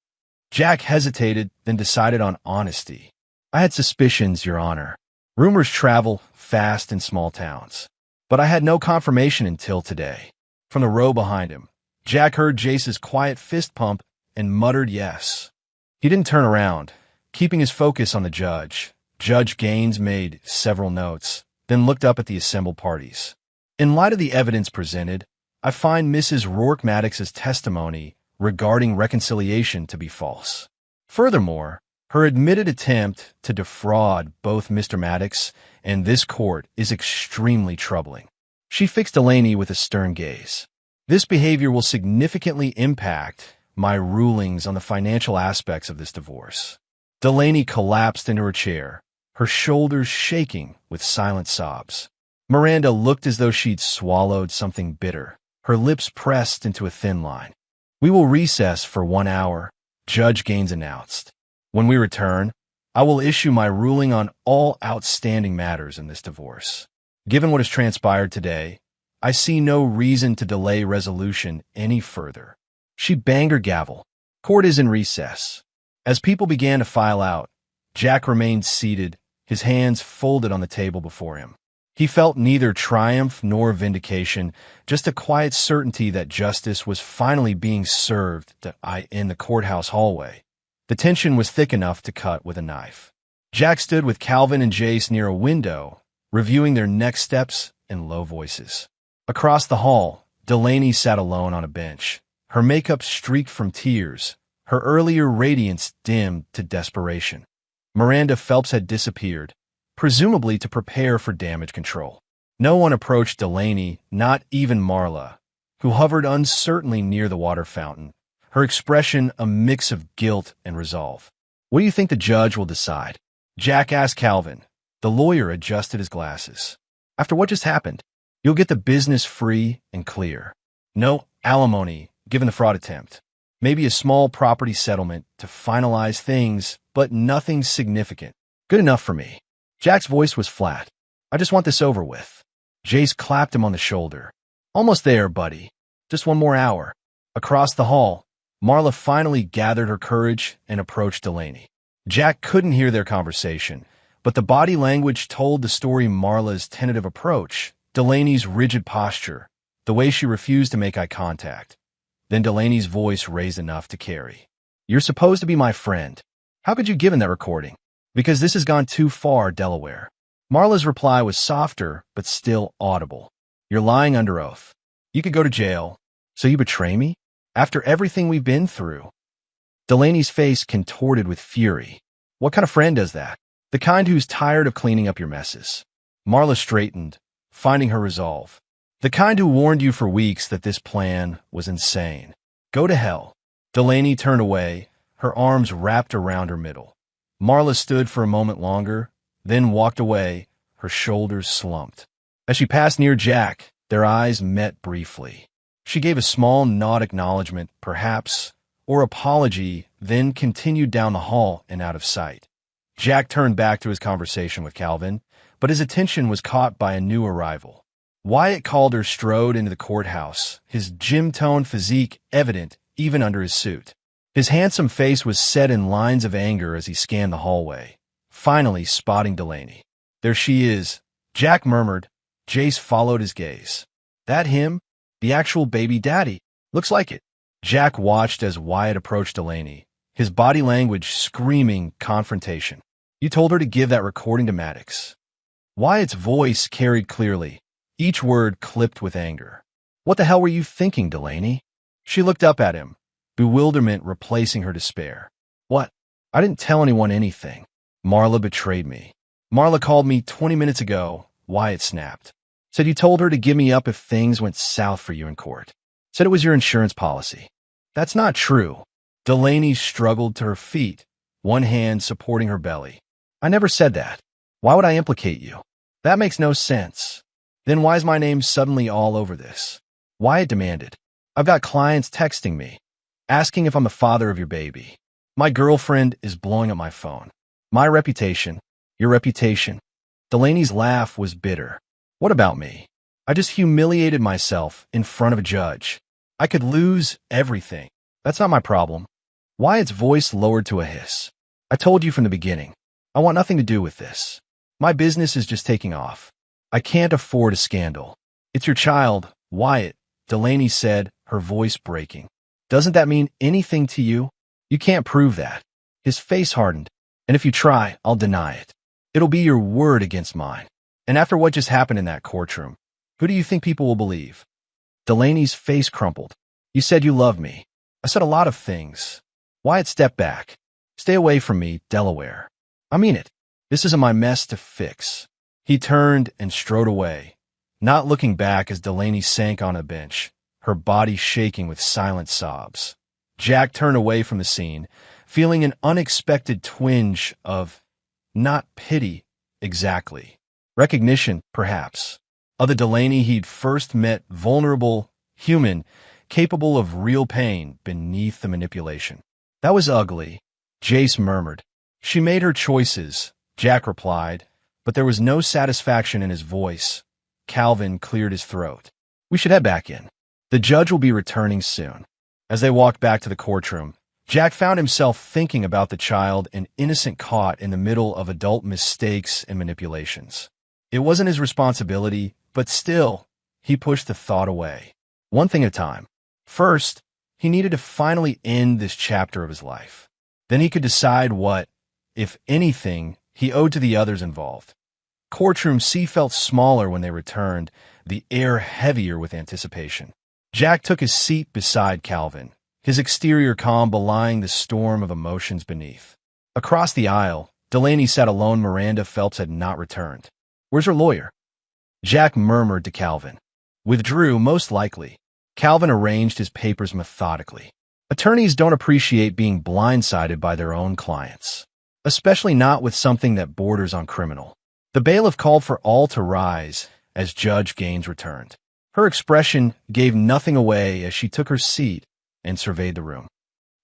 Jack hesitated, then decided on honesty. I had suspicions, Your Honor. Rumors travel fast in small towns. But I had no confirmation until today. From the row behind him, Jack heard Jace's quiet fist pump and muttered yes. He didn't turn around, keeping his focus on the judge. Judge Gaines made several notes, then looked up at the assembled parties. In light of the evidence presented, I find Mrs. Rourke-Maddox's testimony regarding reconciliation to be false. Furthermore, her admitted attempt to defraud both Mr. Maddox and this court is extremely troubling. She fixed Delaney with a stern gaze. This behavior will significantly impact my rulings on the financial aspects of this divorce. Delaney collapsed into her chair, her shoulders shaking with silent sobs. Miranda looked as though she'd swallowed something bitter, her lips pressed into a thin line. We will recess for 1 hour, Judge Gaines announced. When we return, I will issue my ruling on all outstanding matters in this divorce. Given what has transpired today, I see no reason to delay resolution any further. She banged her gavel. Court is in recess. As people began to file out, Jack remained seated, his hands folded on the table before him. He felt neither triumph nor vindication, just a quiet certainty that justice was finally being served in the courthouse hallway. The tension was thick enough to cut with a knife. Jack stood with Calvin and Jace near a window, reviewing their next steps in low voices. Across the hall, Delaney sat alone on a bench, her makeup streaked from tears, her earlier radiance dimmed to desperation. Miranda Phelps had disappeared, presumably to prepare for damage control. No one approached Delaney, not even Marla, who hovered uncertainly near the water fountain, her expression a mix of guilt and resolve. What do you think the judge will decide? Jack asked Calvin. The lawyer adjusted his glasses. After what just happened, you'll get the business free and clear. No alimony, given the fraud attempt. Maybe a small property settlement to finalize things, but nothing significant. Good enough for me. Jack's voice was flat. I just want this over with. Jace clapped him on the shoulder. Almost there, buddy. Just 1 more hour. Across the hall, Marla finally gathered her courage and approached Delaney. Jack couldn't hear their conversation, but the body language told the story. Marla's tentative approach, Delaney's rigid posture, the way she refused to make eye contact. Then Delaney's voice raised enough to carry. You're supposed to be my friend. How could you give him that recording? Because this has gone too far, Delaware. Marla's reply was softer, but still audible. You're lying under oath. You could go to jail. So you betray me? After everything we've been through? Delaney's face contorted with fury. What kind of friend does that? The kind who's tired of cleaning up your messes. Marla straightened, finding her resolve. The kind who warned you for weeks that this plan was insane. Go to hell. Delaney turned away, her arms wrapped around her middle. Marla stood for a moment longer, then walked away, her shoulders slumped. As she passed near Jack, their eyes met briefly. She gave a small nod acknowledgement, perhaps, or apology, then continued down the hall and out of sight. Jack turned back to his conversation with Calvin, but his attention was caught by a new arrival. Wyatt Calder strode into the courthouse, his gym-toned physique evident even under his suit. His handsome face was set in lines of anger as he scanned the hallway, finally spotting Delaney. There she is, Jack murmured. Jace followed his gaze. That him? The actual baby daddy? Looks like it. Jack watched as Wyatt approached Delaney, his body language screaming confrontation. You told her to give that recording to Maddox. Wyatt's voice carried clearly, each word clipped with anger. What the hell were you thinking, Delaney? She looked up at him, bewilderment replacing her despair. What? I didn't tell anyone anything. Marla betrayed me. Marla called me 20 minutes ago, Wyatt snapped. Said you told her to give me up if things went south for you in court. Said it was your insurance policy. That's not true. Delaney struggled to her feet, one hand supporting her belly. I never said that. Why would I implicate you? That makes no sense. Then why's my name suddenly all over this? Wyatt demanded. I've got clients texting me, asking if I'm the father of your baby. My girlfriend is blowing up my phone. My reputation, your reputation. Delaney's laugh was bitter. What about me? I just humiliated myself in front of a judge. I could lose everything. That's not my problem. Wyatt's voice lowered to a hiss. I told you from the beginning. I want nothing to do with this. My business is just taking off. I can't afford a scandal. It's your child, Wyatt, Delaney said, her voice breaking. Doesn't that mean anything to you? You can't prove that. His face hardened. And if you try, I'll deny it. It'll be your word against mine. And after what just happened in that courtroom, who do you think people will believe? Delaney's face crumpled. You said you loved me. I said a lot of things. Wyatt stepped back. Stay away from me, Delaware. I mean it. This isn't my mess to fix. He turned and strode away, not looking back as Delaney sank on a bench, her body shaking with silent sobs. Jack turned away from the scene, feeling an unexpected twinge of, not pity, exactly. Recognition, perhaps, of the Delaney he'd first met, vulnerable, human, capable of real pain beneath the manipulation. That was ugly, Jace murmured. She made her choices, Jack replied, but there was no satisfaction in his voice. Calvin cleared his throat. We should head back in. The judge will be returning soon. As they walked back to the courtroom, Jack found himself thinking about the child, an innocent caught in the middle of adult mistakes and manipulations. It wasn't his responsibility, but still, he pushed the thought away. One thing at a time. First, he needed to finally end this chapter of his life. Then he could decide what, if anything, he owed to the others involved. Courtroom C felt smaller when they returned, the air heavier with anticipation. Jack took his seat beside Calvin, his exterior calm belying the storm of emotions beneath. Across the aisle, Delaney sat alone. Miranda Phelps had not returned. Where's her lawyer? Jack murmured to Calvin. Withdrew, most likely. Calvin arranged his papers methodically. Attorneys don't appreciate being blindsided by their own clients, especially not with something that borders on criminal. The bailiff called for all to rise as Judge Gaines returned. Her expression gave nothing away as she took her seat and surveyed the room.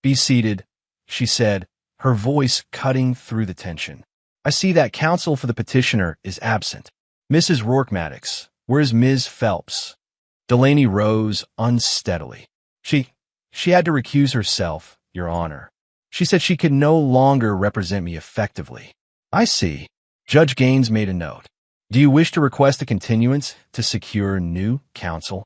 Be seated, she said, her voice cutting through the tension. I see that counsel for the petitioner is absent. Mrs. Rourke Maddox, where's Ms. Phelps? Delaney rose unsteadily. She had to recuse herself, Your Honor. She said she could no longer represent me effectively. I see. Judge Gaines made a note. Do you wish to request a continuance to secure new counsel?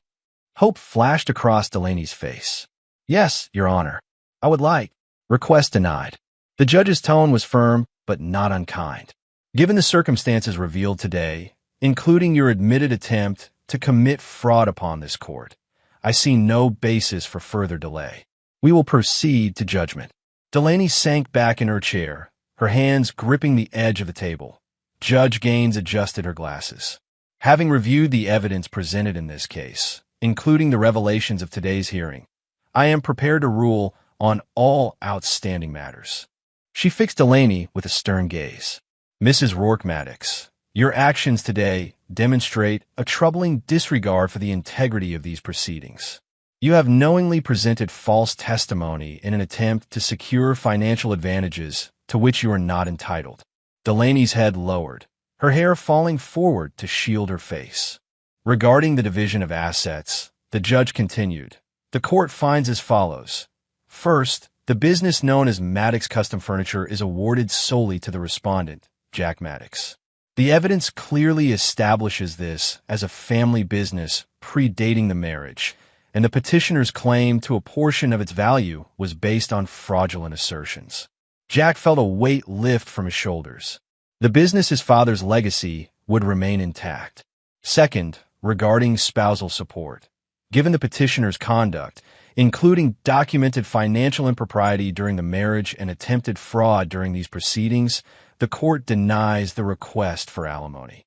Hope flashed across Delaney's face. Yes, Your Honor. I would like. Request denied. The judge's tone was firm, but not unkind. Given the circumstances revealed today, including your admitted attempt to commit fraud upon this court, I see no basis for further delay. We will proceed to judgment. Delaney sank back in her chair, her hands gripping the edge of the table. Judge Gaines adjusted her glasses. Having reviewed the evidence presented in this case, including the revelations of today's hearing, I am prepared to rule on all outstanding matters. She fixed Delaney with a stern gaze. Mrs. Rourke-Maddox, your actions today demonstrate a troubling disregard for the integrity of these proceedings. You have knowingly presented false testimony in an attempt to secure financial advantages to which you are not entitled. Delaney's head lowered, her hair falling forward to shield her face. Regarding the division of assets, the judge continued, the court finds as follows. First, the business known as Maddox Custom Furniture is awarded solely to the respondent, Jack Maddox. The evidence clearly establishes this as a family business predating the marriage, and the petitioner's claim to a portion of its value was based on fraudulent assertions. Jack felt a weight lift from his shoulders. The business his father's legacy would remain intact. Second, regarding spousal support. Given the petitioner's conduct, including documented financial impropriety during the marriage and attempted fraud during these proceedings, the court denies the request for alimony.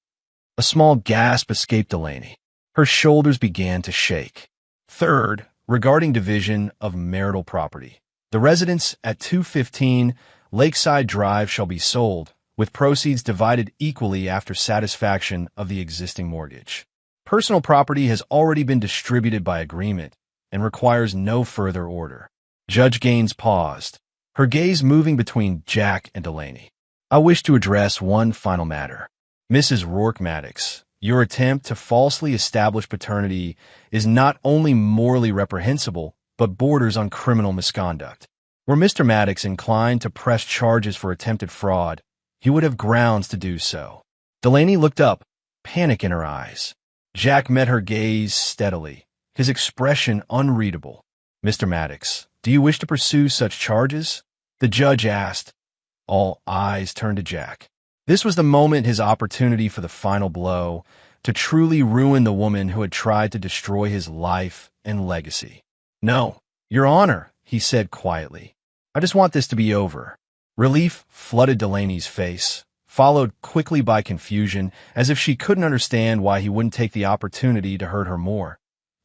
A small gasp escaped Delaney. Her shoulders began to shake. Third, regarding division of marital property. The residence at 215 Lakeside Drive shall be sold, with proceeds divided equally after satisfaction of the existing mortgage. Personal property has already been distributed by agreement and requires no further order. Judge Gaines paused, her gaze moving between Jack and Delaney. I wish to address one final matter. Mrs. Rourke-Maddox, your attempt to falsely establish paternity is not only morally reprehensible, but borders on criminal misconduct. Were Mr. Maddox inclined to press charges for attempted fraud, he would have grounds to do so. Delaney looked up, panic in her eyes. Jack met her gaze steadily, his expression unreadable. Mr. Maddox, do you wish to pursue such charges? The judge asked. All eyes turned to Jack. This was the moment, his opportunity for the final blow, to truly ruin the woman who had tried to destroy his life and legacy. No, Your Honor, he said quietly. I just want this to be over. Relief flooded Delaney's face, followed quickly by confusion, as if she couldn't understand why he wouldn't take the opportunity to hurt her more.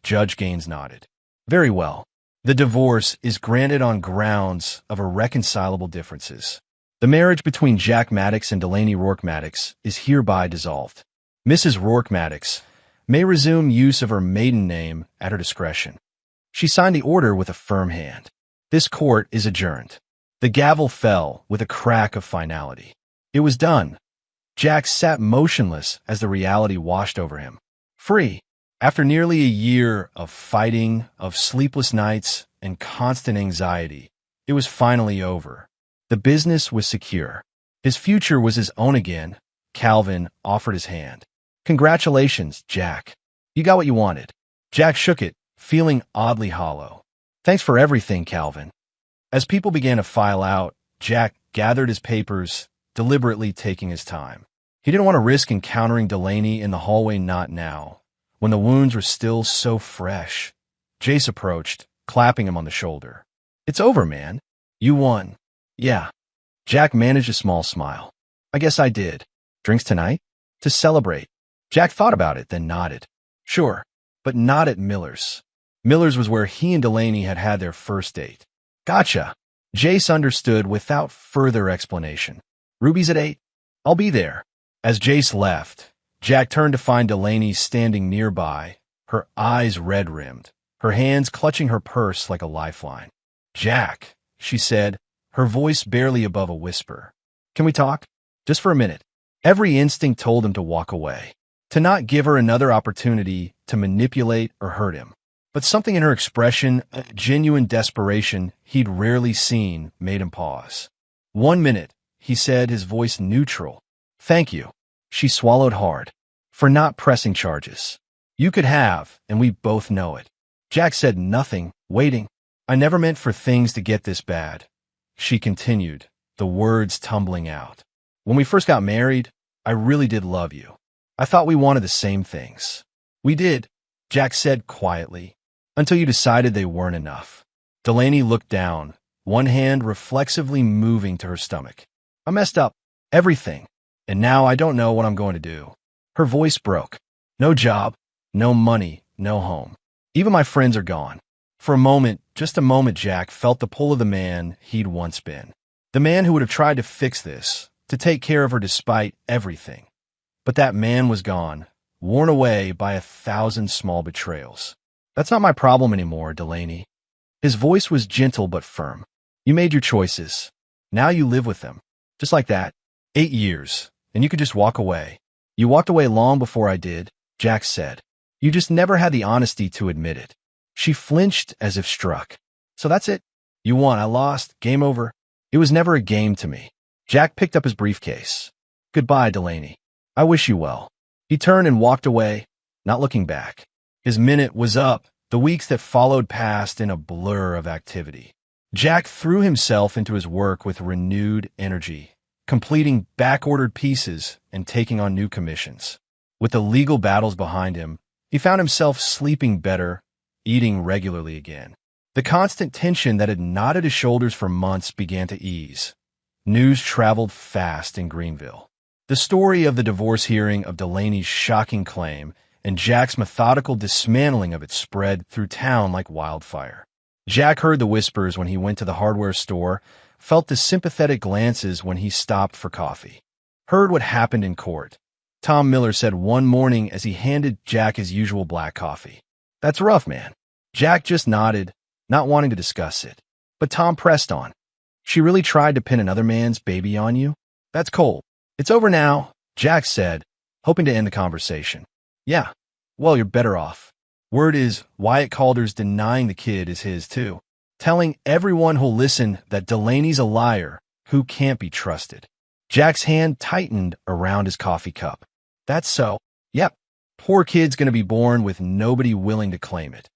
Judge Gaines nodded. Very well. The divorce is granted on grounds of irreconcilable differences. The marriage between Jack Maddox and Delaney Rourke-Maddox is hereby dissolved. Mrs. Rourke-Maddox may resume use of her maiden name at her discretion. She signed the order with a firm hand. This court is adjourned. The gavel fell with a crack of finality. It was done. Jack sat motionless as the reality washed over him. Free. After nearly a year of fighting, of sleepless nights, and constant anxiety, it was finally over. The business was secure. His future was his own again. Calvin offered his hand. Congratulations, Jack. You got what you wanted. Jack shook it, feeling oddly hollow. Thanks for everything, Calvin. As people began to file out, Jack gathered his papers, deliberately taking his time. He didn't want to risk encountering Delaney in the hallway, not now, when the wounds were still so fresh. Jace approached, clapping him on the shoulder. It's over, man. You won. Yeah. Jack managed a small smile. I guess I did. Drinks tonight? To celebrate. Jack thought about it, then nodded. Sure, but not at Miller's. Miller's was where he and Delaney had had their first date. Gotcha. Jace understood without further explanation. Ruby's at 8. I'll be there. As Jace left, Jack turned to find Delaney standing nearby, her eyes red-rimmed, her hands clutching her purse like a lifeline. Jack, she said, her voice barely above a whisper. Can we talk? Just for a minute. Every instinct told him to walk away, to not give her another opportunity to manipulate or hurt him. But something in her expression, a genuine desperation he'd rarely seen, made him pause. 1 minute, he said, his voice neutral. Thank you. She swallowed hard. For not pressing charges. You could have, and we both know it. Jack said nothing, waiting. I never meant for things to get this bad. She continued, the words tumbling out. When we first got married, I really did love you. I thought we wanted the same things. We did, Jack said quietly, until you decided they weren't enough. Delaney looked down, one hand reflexively moving to her stomach. I messed up. Everything. And now I don't know what I'm going to do. Her voice broke. No job, no money, no home. Even my friends are gone. For a moment, just a moment, Jack felt the pull of the man he'd once been. The man who would have tried to fix this, to take care of her despite everything. But that man was gone, worn away by 1,000 small betrayals. That's not my problem anymore, Delaney. His voice was gentle but firm. You made your choices. Now you live with them. Just like that. 8 years, and you could just walk away. You walked away long before I did, Jack said. You just never had the honesty to admit it. She flinched as if struck. So that's it. You won, I lost, game over. It was never a game to me. Jack picked up his briefcase. Goodbye, Delaney. I wish you well. He turned and walked away, not looking back. His minute was up. The weeks that followed passed in a blur of activity. Jack threw himself into his work with renewed energy, completing back-ordered pieces and taking on new commissions. With the legal battles behind him, he found himself sleeping better, eating regularly again. The constant tension that had knotted his shoulders for months began to ease. News traveled fast in Greenville. The story of the divorce hearing of Delaney's shocking claim and Jack's methodical dismantling of it spread through town like wildfire. Jack heard the whispers when he went to the hardware store, felt the sympathetic glances when he stopped for coffee. Heard what happened in court. Tom Miller said one morning as he handed Jack his usual black coffee. That's rough, man. Jack just nodded, not wanting to discuss it. But Tom pressed on. She really tried to pin another man's baby on you? That's cold. It's over now, Jack said, hoping to end the conversation. Yeah, well, you're better off. Word is Wyatt Calder's denying the kid is his too, telling everyone who'll listen that Delaney's a liar who can't be trusted. Jack's hand tightened around his coffee cup. That's so. Yep, poor kid's gonna be born with nobody willing to claim it.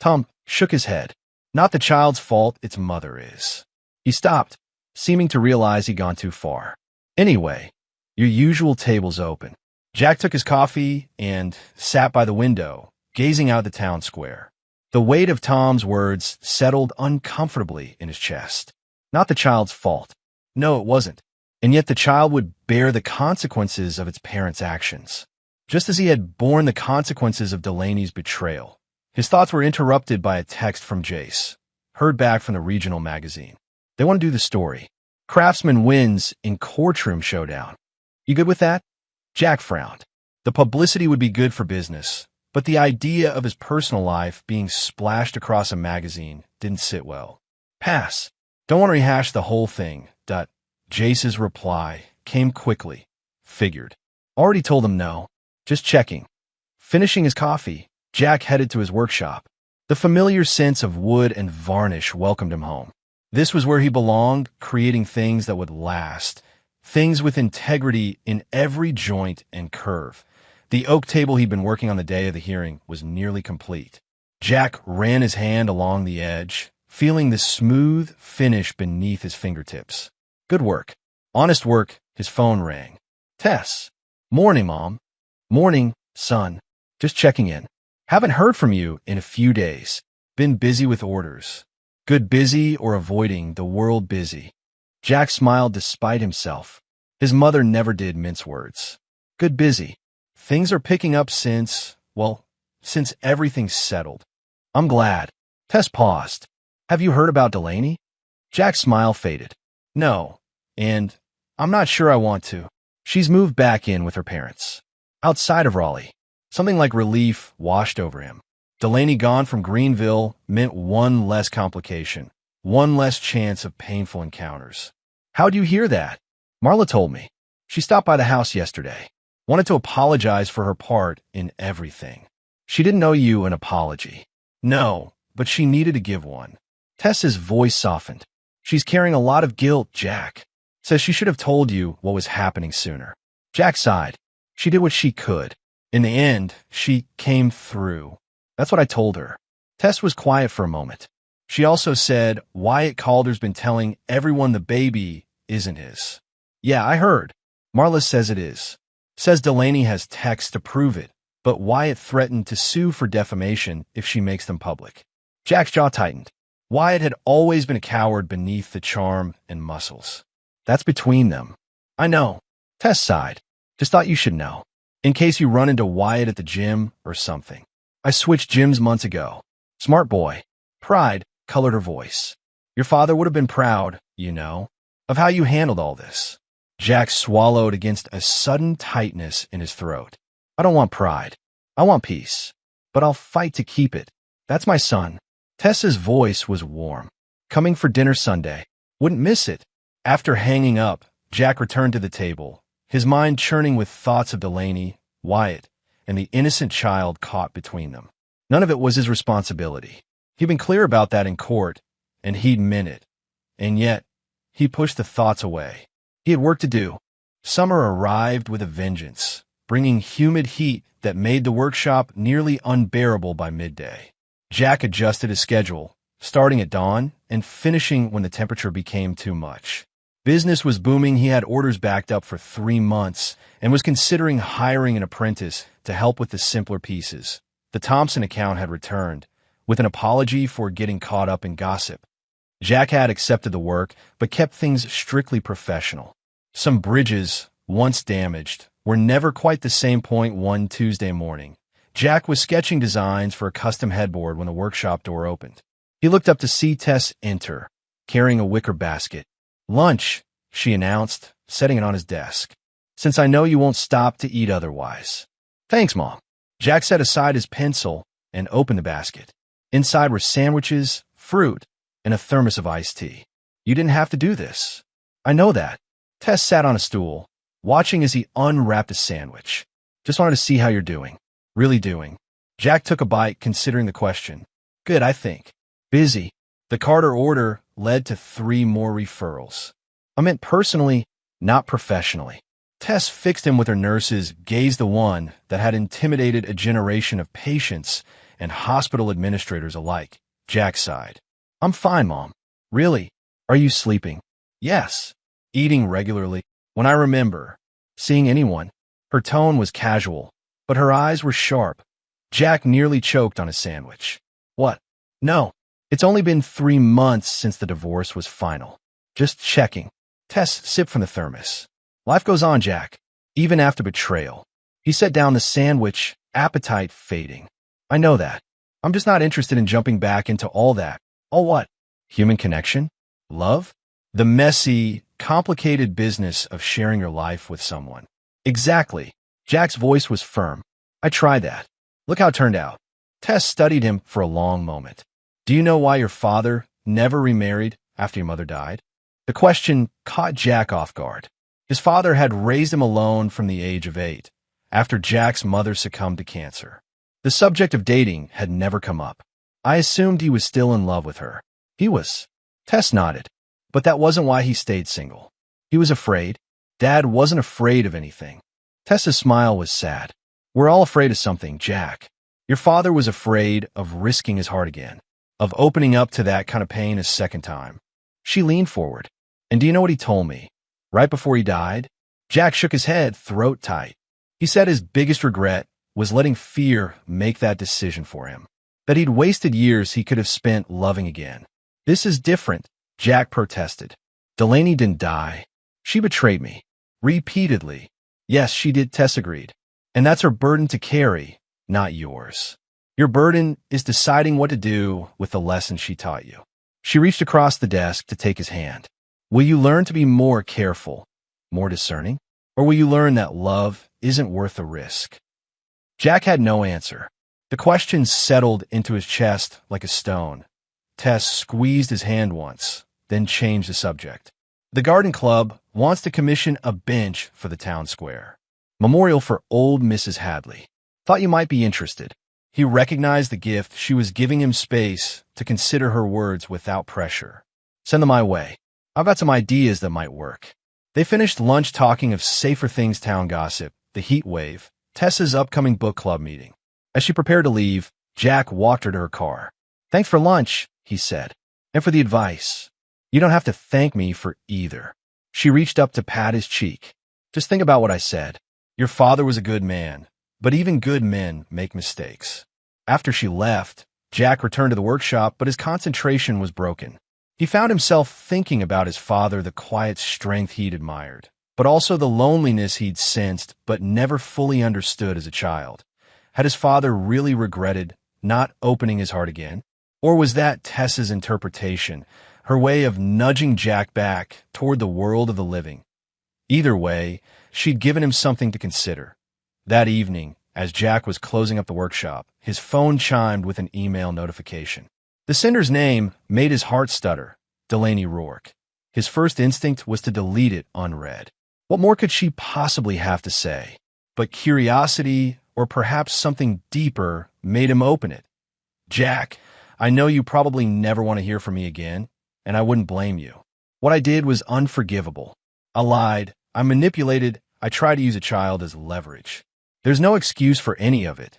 Tom shook his head. Not the child's fault, its mother is. He stopped, seeming to realize he'd gone too far. Anyway, your usual table's open. Jack took his coffee and sat by the window, gazing out the town square. The weight of Tom's words settled uncomfortably in his chest. Not the child's fault. No, it wasn't. And yet the child would bear the consequences of its parents' actions, just as he had borne the consequences of Delaney's betrayal. His thoughts were interrupted by a text from Jace, heard back from the regional magazine. They want to do the story. Craftsman wins in courtroom showdown. You good with that? Jack frowned. The publicity would be good for business, but the idea of his personal life being splashed across a magazine didn't sit well. Pass. Don't want to rehash the whole thing. Jace's reply came quickly. Figured. Already told him no. Just checking. Finishing his coffee, Jack headed to his workshop. The familiar sense of wood and varnish welcomed him home. This was where he belonged, creating things that would last. Things with integrity in every joint and curve. The oak table he'd been working on the day of the hearing was nearly complete. Jack ran his hand along the edge, feeling the smooth finish beneath his fingertips. Good work. Honest work. His phone rang. Tess. Morning, Mom. Morning, son. Just checking in. Haven't heard from you in a few days. Been busy with orders. Good busy or avoiding the world busy. Jack smiled despite himself. His mother never did mince words. Good busy. Things are picking up since everything's settled. I'm glad. Tess paused. Have you heard about Delaney? Jack's smile faded. No, and I'm not sure I want to. She's moved back in with her parents. Outside of Raleigh. Something like relief washed over him. Delaney gone from Greenville meant one less complication, one less chance of painful encounters. How'd you hear that? Marla told me. She stopped by the house yesterday. Wanted to apologize for her part in everything. She didn't owe you an apology. No, but she needed to give one. Tess's voice softened. She's carrying a lot of guilt, Jack. Says she should have told you what was happening sooner. Jack sighed. She did what she could. In the end, she came through. That's what I told her. Tess was quiet for a moment. She also said Wyatt Calder's been telling everyone the baby isn't his. Yeah, I heard. Marla says it is. Says Delaney has texts to prove it, but Wyatt threatened to sue for defamation if she makes them public. Jack's jaw tightened. Wyatt had always been a coward beneath the charm and muscles. That's between them. I know. Tess sighed. Just thought you should know. In case you run into Wyatt at the gym or something. I switched gyms months ago. Smart boy. Pride colored her voice. Your father would have been proud, you know, of how you handled all this. Jack swallowed against a sudden tightness in his throat. I don't want pride. I want peace. But I'll fight to keep it. That's my son. Tessa's voice was warm. Coming for dinner Sunday. Wouldn't miss it. After hanging up, Jack returned to the table, his mind churning with thoughts of Delaney, Wyatt, and the innocent child caught between them. None of it was his responsibility. He'd been clear about that in court, and he'd meant it. And yet, he pushed the thoughts away. He had work to do. Summer arrived with a vengeance, bringing humid heat that made the workshop nearly unbearable by midday. Jack adjusted his schedule, starting at dawn and finishing when the temperature became too much. Business was booming. He had orders backed up for 3 months and was considering hiring an apprentice to help with the simpler pieces. The Thompson account had returned, with an apology for getting caught up in gossip. Jack had accepted the work, but kept things strictly professional. Some bridges, once damaged, were never quite the same point. One Tuesday morning, Jack was sketching designs for a custom headboard when the workshop door opened. He looked up to see Tess enter, carrying a wicker basket. Lunch, she announced, setting it on his desk. Since I know you won't stop to eat otherwise. Thanks, Mom. Jack set aside his pencil and opened the basket. Inside were sandwiches, fruit, and a thermos of iced tea. You didn't have to do this. I know that. Tess sat on a stool, watching as he unwrapped a sandwich. Just wanted to see how you're doing. Really doing. Jack took a bite, considering the question. Good, I think. Busy. The Carter order led to 3 more referrals. I meant personally, not professionally. Tess fixed him with her nurses, gazed the one that had intimidated a generation of patients and hospital administrators alike. Jack sighed. I'm fine, Mom. Really? Are you sleeping? Yes. Eating regularly. When I remember seeing anyone, her tone was casual, but her eyes were sharp. Jack nearly choked on his sandwich. What? No. It's only been 3 months since the divorce was final. Just checking. Tess sipped from the thermos. Life goes on, Jack, even after betrayal. He set down the sandwich, appetite fading. I know that. I'm just not interested in jumping back into all that. All what? Human connection? Love? The messy, complicated business of sharing your life with someone. Exactly. Jack's voice was firm. I tried that. Look how it turned out. Tess studied him for a long moment. Do you know why your father never remarried after your mother died? The question caught Jack off guard. His father had raised him alone from the age of 8, after Jack's mother succumbed to cancer. The subject of dating had never come up. I assumed he was still in love with her. He was. Tess nodded. But that wasn't why he stayed single. He was afraid. Dad wasn't afraid of anything. Tessa's smile was sad. We're all afraid of something, Jack. Your father was afraid of risking his heart again, of opening up to that kind of pain a second time. She leaned forward. And do you know what he told me? Right before he died? Jack shook his head, throat tight. He said his biggest regret was letting fear make that decision for him. That he'd wasted years he could have spent loving again. This is different, Jack protested. Delaney didn't die. She betrayed me. Repeatedly. Yes, she did, Tess agreed. And that's her burden to carry, not yours. Your burden is deciding what to do with the lesson she taught you. She reached across the desk to take his hand. Will you learn to be more careful, more discerning? Or will you learn that love isn't worth the risk? Jack had no answer. The question settled into his chest like a stone. Tess squeezed his hand once, then changed the subject. The garden club wants to commission a bench for the town square. Memorial for old Mrs. Hadley. Thought you might be interested. He recognized the gift. She was giving him space to consider her words without pressure. Send them my way. I've got some ideas that might work. They finished lunch talking of safer things town gossip, the heat wave, Tessa's upcoming book club meeting. As she prepared to leave, Jack walked her to her car. Thanks for lunch, he said, and for the advice. You don't have to thank me for either. She reached up to pat his cheek. Just think about what I said. Your father was a good man, but even good men make mistakes. After she left, Jack returned to the workshop, but his concentration was broken. He found himself thinking about his father, the quiet strength he'd admired, but also the loneliness he'd sensed but never fully understood as a child. Had his father really regretted not opening his heart again? Or was that Tessa's interpretation, her way of nudging Jack back toward the world of the living? Either way, she'd given him something to consider. That evening, as Jack was closing up the workshop, his phone chimed with an email notification. The sender's name made his heart stutter, Delaney Rourke. His first instinct was to delete it unread. What more could she possibly have to say? But curiosity, or perhaps something deeper, made him open it. Jack, I know you probably never want to hear from me again, and I wouldn't blame you. What I did was unforgivable. I lied, I manipulated, I tried to use a child as leverage. There's no excuse for any of it.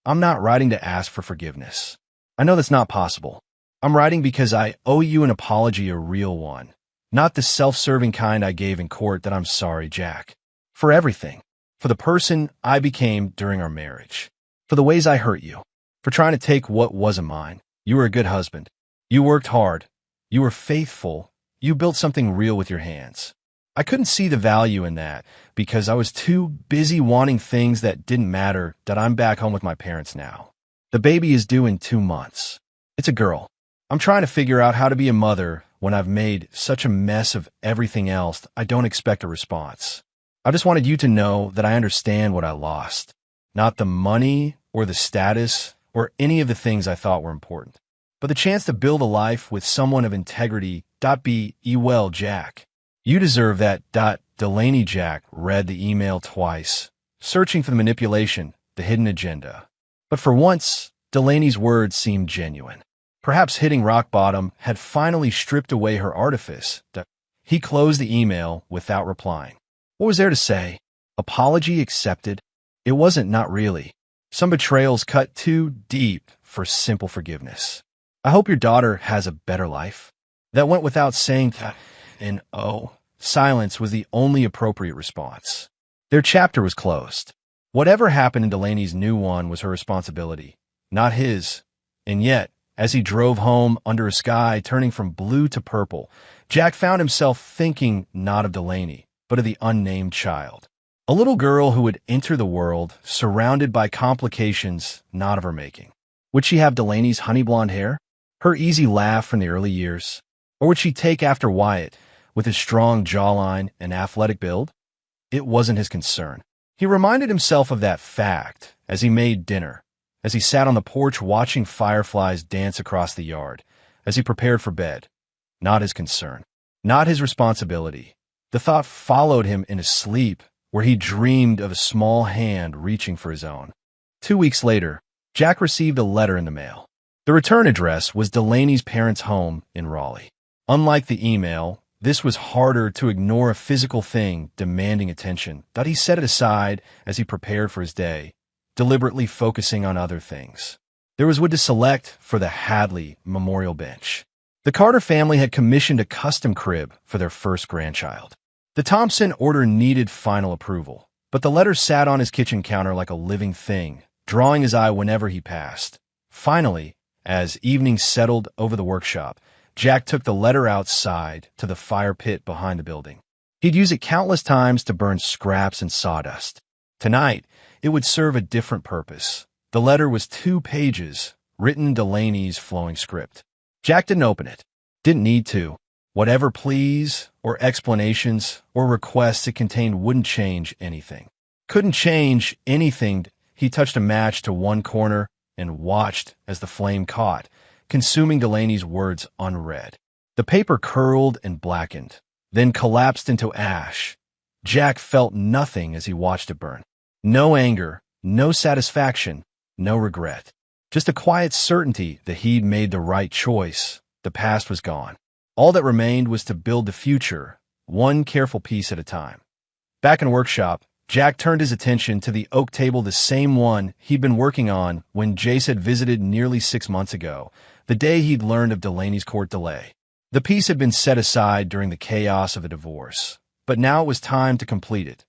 I'm not writing to ask for forgiveness. I know that's not possible. I'm writing because I owe you an apology, a real one. Not the self-serving kind I gave in court that I'm sorry, Jack. For everything. For the person I became during our marriage. For the ways I hurt you. For trying to take what wasn't mine. You were a good husband. You worked hard. You were faithful. You built something real with your hands. I couldn't see the value in that because I was too busy wanting things that didn't matter that I'm back home with my parents now. The baby is due in 2 months. It's a girl. I'm trying to figure out how to be a mother when I've made such a mess of everything else. I don't expect a response. I just wanted you to know that I understand what I lost. Not the money or the status or any of the things I thought were important, but the chance to build a life with someone of integrity. Be well, Jack. You deserve that. Delaney. Jack read the email twice, searching for the manipulation, the hidden agenda. But for once, Delaney's words seemed genuine. Perhaps hitting rock bottom had finally stripped away her artifice. He closed the email without replying. What was there to say? Apology accepted? It wasn't, not really. Some betrayals cut too deep for simple forgiveness. I hope your daughter has a better life. That went without saying, and silence was the only appropriate response. Their chapter was closed. Whatever happened in Delaney's new one was her responsibility, not his. And yet, as he drove home under a sky turning from blue to purple, Jack found himself thinking not of Delaney, but of the unnamed child. A little girl who would enter the world surrounded by complications not of her making. Would she have Delaney's honey blonde hair? Her easy laugh from the early years? Or would she take after Wyatt with his strong jawline and athletic build? It wasn't his concern. He reminded himself of that fact as he made dinner, as he sat on the porch watching fireflies dance across the yard, as he prepared for bed. Not his concern. Not his responsibility. The thought followed him in his sleep, where he dreamed of a small hand reaching for his own. 2 weeks later, Jack received a letter in the mail. The return address was Delaney's parents' home in Raleigh. Unlike the email, this was harder to ignore, a physical thing demanding attention, that he set it aside as he prepared for his day, deliberately focusing on other things. There was wood to select for the Hadley Memorial Bench. The Carter family had commissioned a custom crib for their first grandchild. The Thompson order needed final approval, but the letter sat on his kitchen counter like a living thing, drawing his eye whenever he passed. Finally, as evening settled over the workshop, Jack took the letter outside to the fire pit behind the building. He'd use it countless times to burn scraps and sawdust. Tonight, it would serve a different purpose. The letter was 2 pages, written in Delaney's flowing script. Jack didn't open it. Didn't need to. Whatever pleas, or explanations, or requests it contained wouldn't change anything. Couldn't change anything. He touched a match to one corner and watched as the flame caught, consuming Delaney's words unread. The paper curled and blackened, then collapsed into ash. Jack felt nothing as he watched it burn. No anger, no satisfaction, no regret. Just a quiet certainty that he'd made the right choice. The past was gone. All that remained was to build the future, one careful piece at a time. Back in the workshop, Jack turned his attention to the oak table, the same one he'd been working on when Jace had visited nearly 6 months ago, the day he'd learned of Delaney's court delay. The piece had been set aside during the chaos of a divorce, but now it was time to complete it.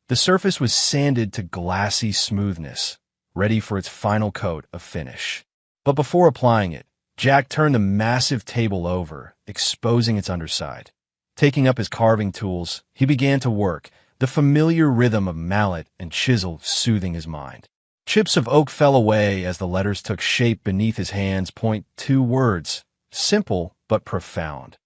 The surface was sanded to glassy smoothness, ready for its final coat of finish. But before applying it, Jack turned the massive table over, exposing its underside. Taking up his carving tools, he began to work, the familiar rhythm of mallet and chisel soothing his mind. Chips of oak fell away as the letters took shape beneath his hands. Point two words, simple but profound.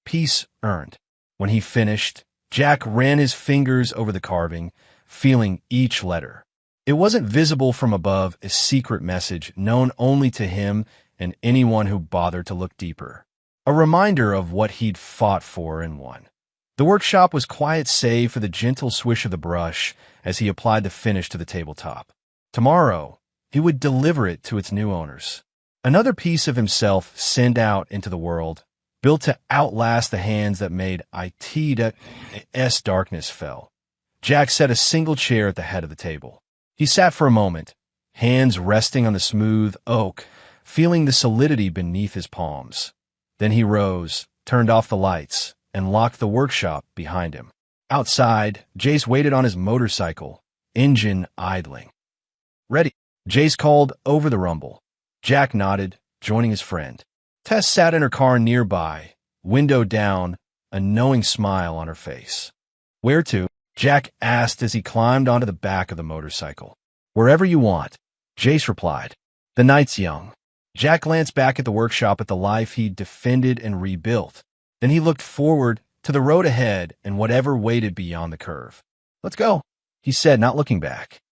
Peace earned. When he finished, Jack ran his fingers over the carving, feeling each letter. It wasn't visible from above, a secret message known only to him and anyone who bothered to look deeper. A reminder of what he'd fought for and won. The workshop was quiet save for the gentle swish of the brush as he applied the finish to the tabletop. Tomorrow, he would deliver it to its new owners. Another piece of himself sent out into the world, built to outlast the hands that made aita's darkness fell. Jack set a single chair at the head of the table. He sat for a moment, hands resting on the smooth oak, feeling the solidity beneath his palms. Then he rose, turned off the lights, and locked the workshop behind him. Outside, Jace waited on his motorcycle, engine idling. "Ready," Jace called over the rumble. Jack nodded, joining his friend. Tess sat in her car nearby, window down, a knowing smile on her face. "Where to?" Jack asked as he climbed onto the back of the motorcycle. "Wherever you want," Jace replied. "The night's young." Jack glanced back at the workshop, at the life he'd defended and rebuilt. Then he looked forward to the road ahead and whatever waited beyond the curve. "Let's go," he said, not looking back.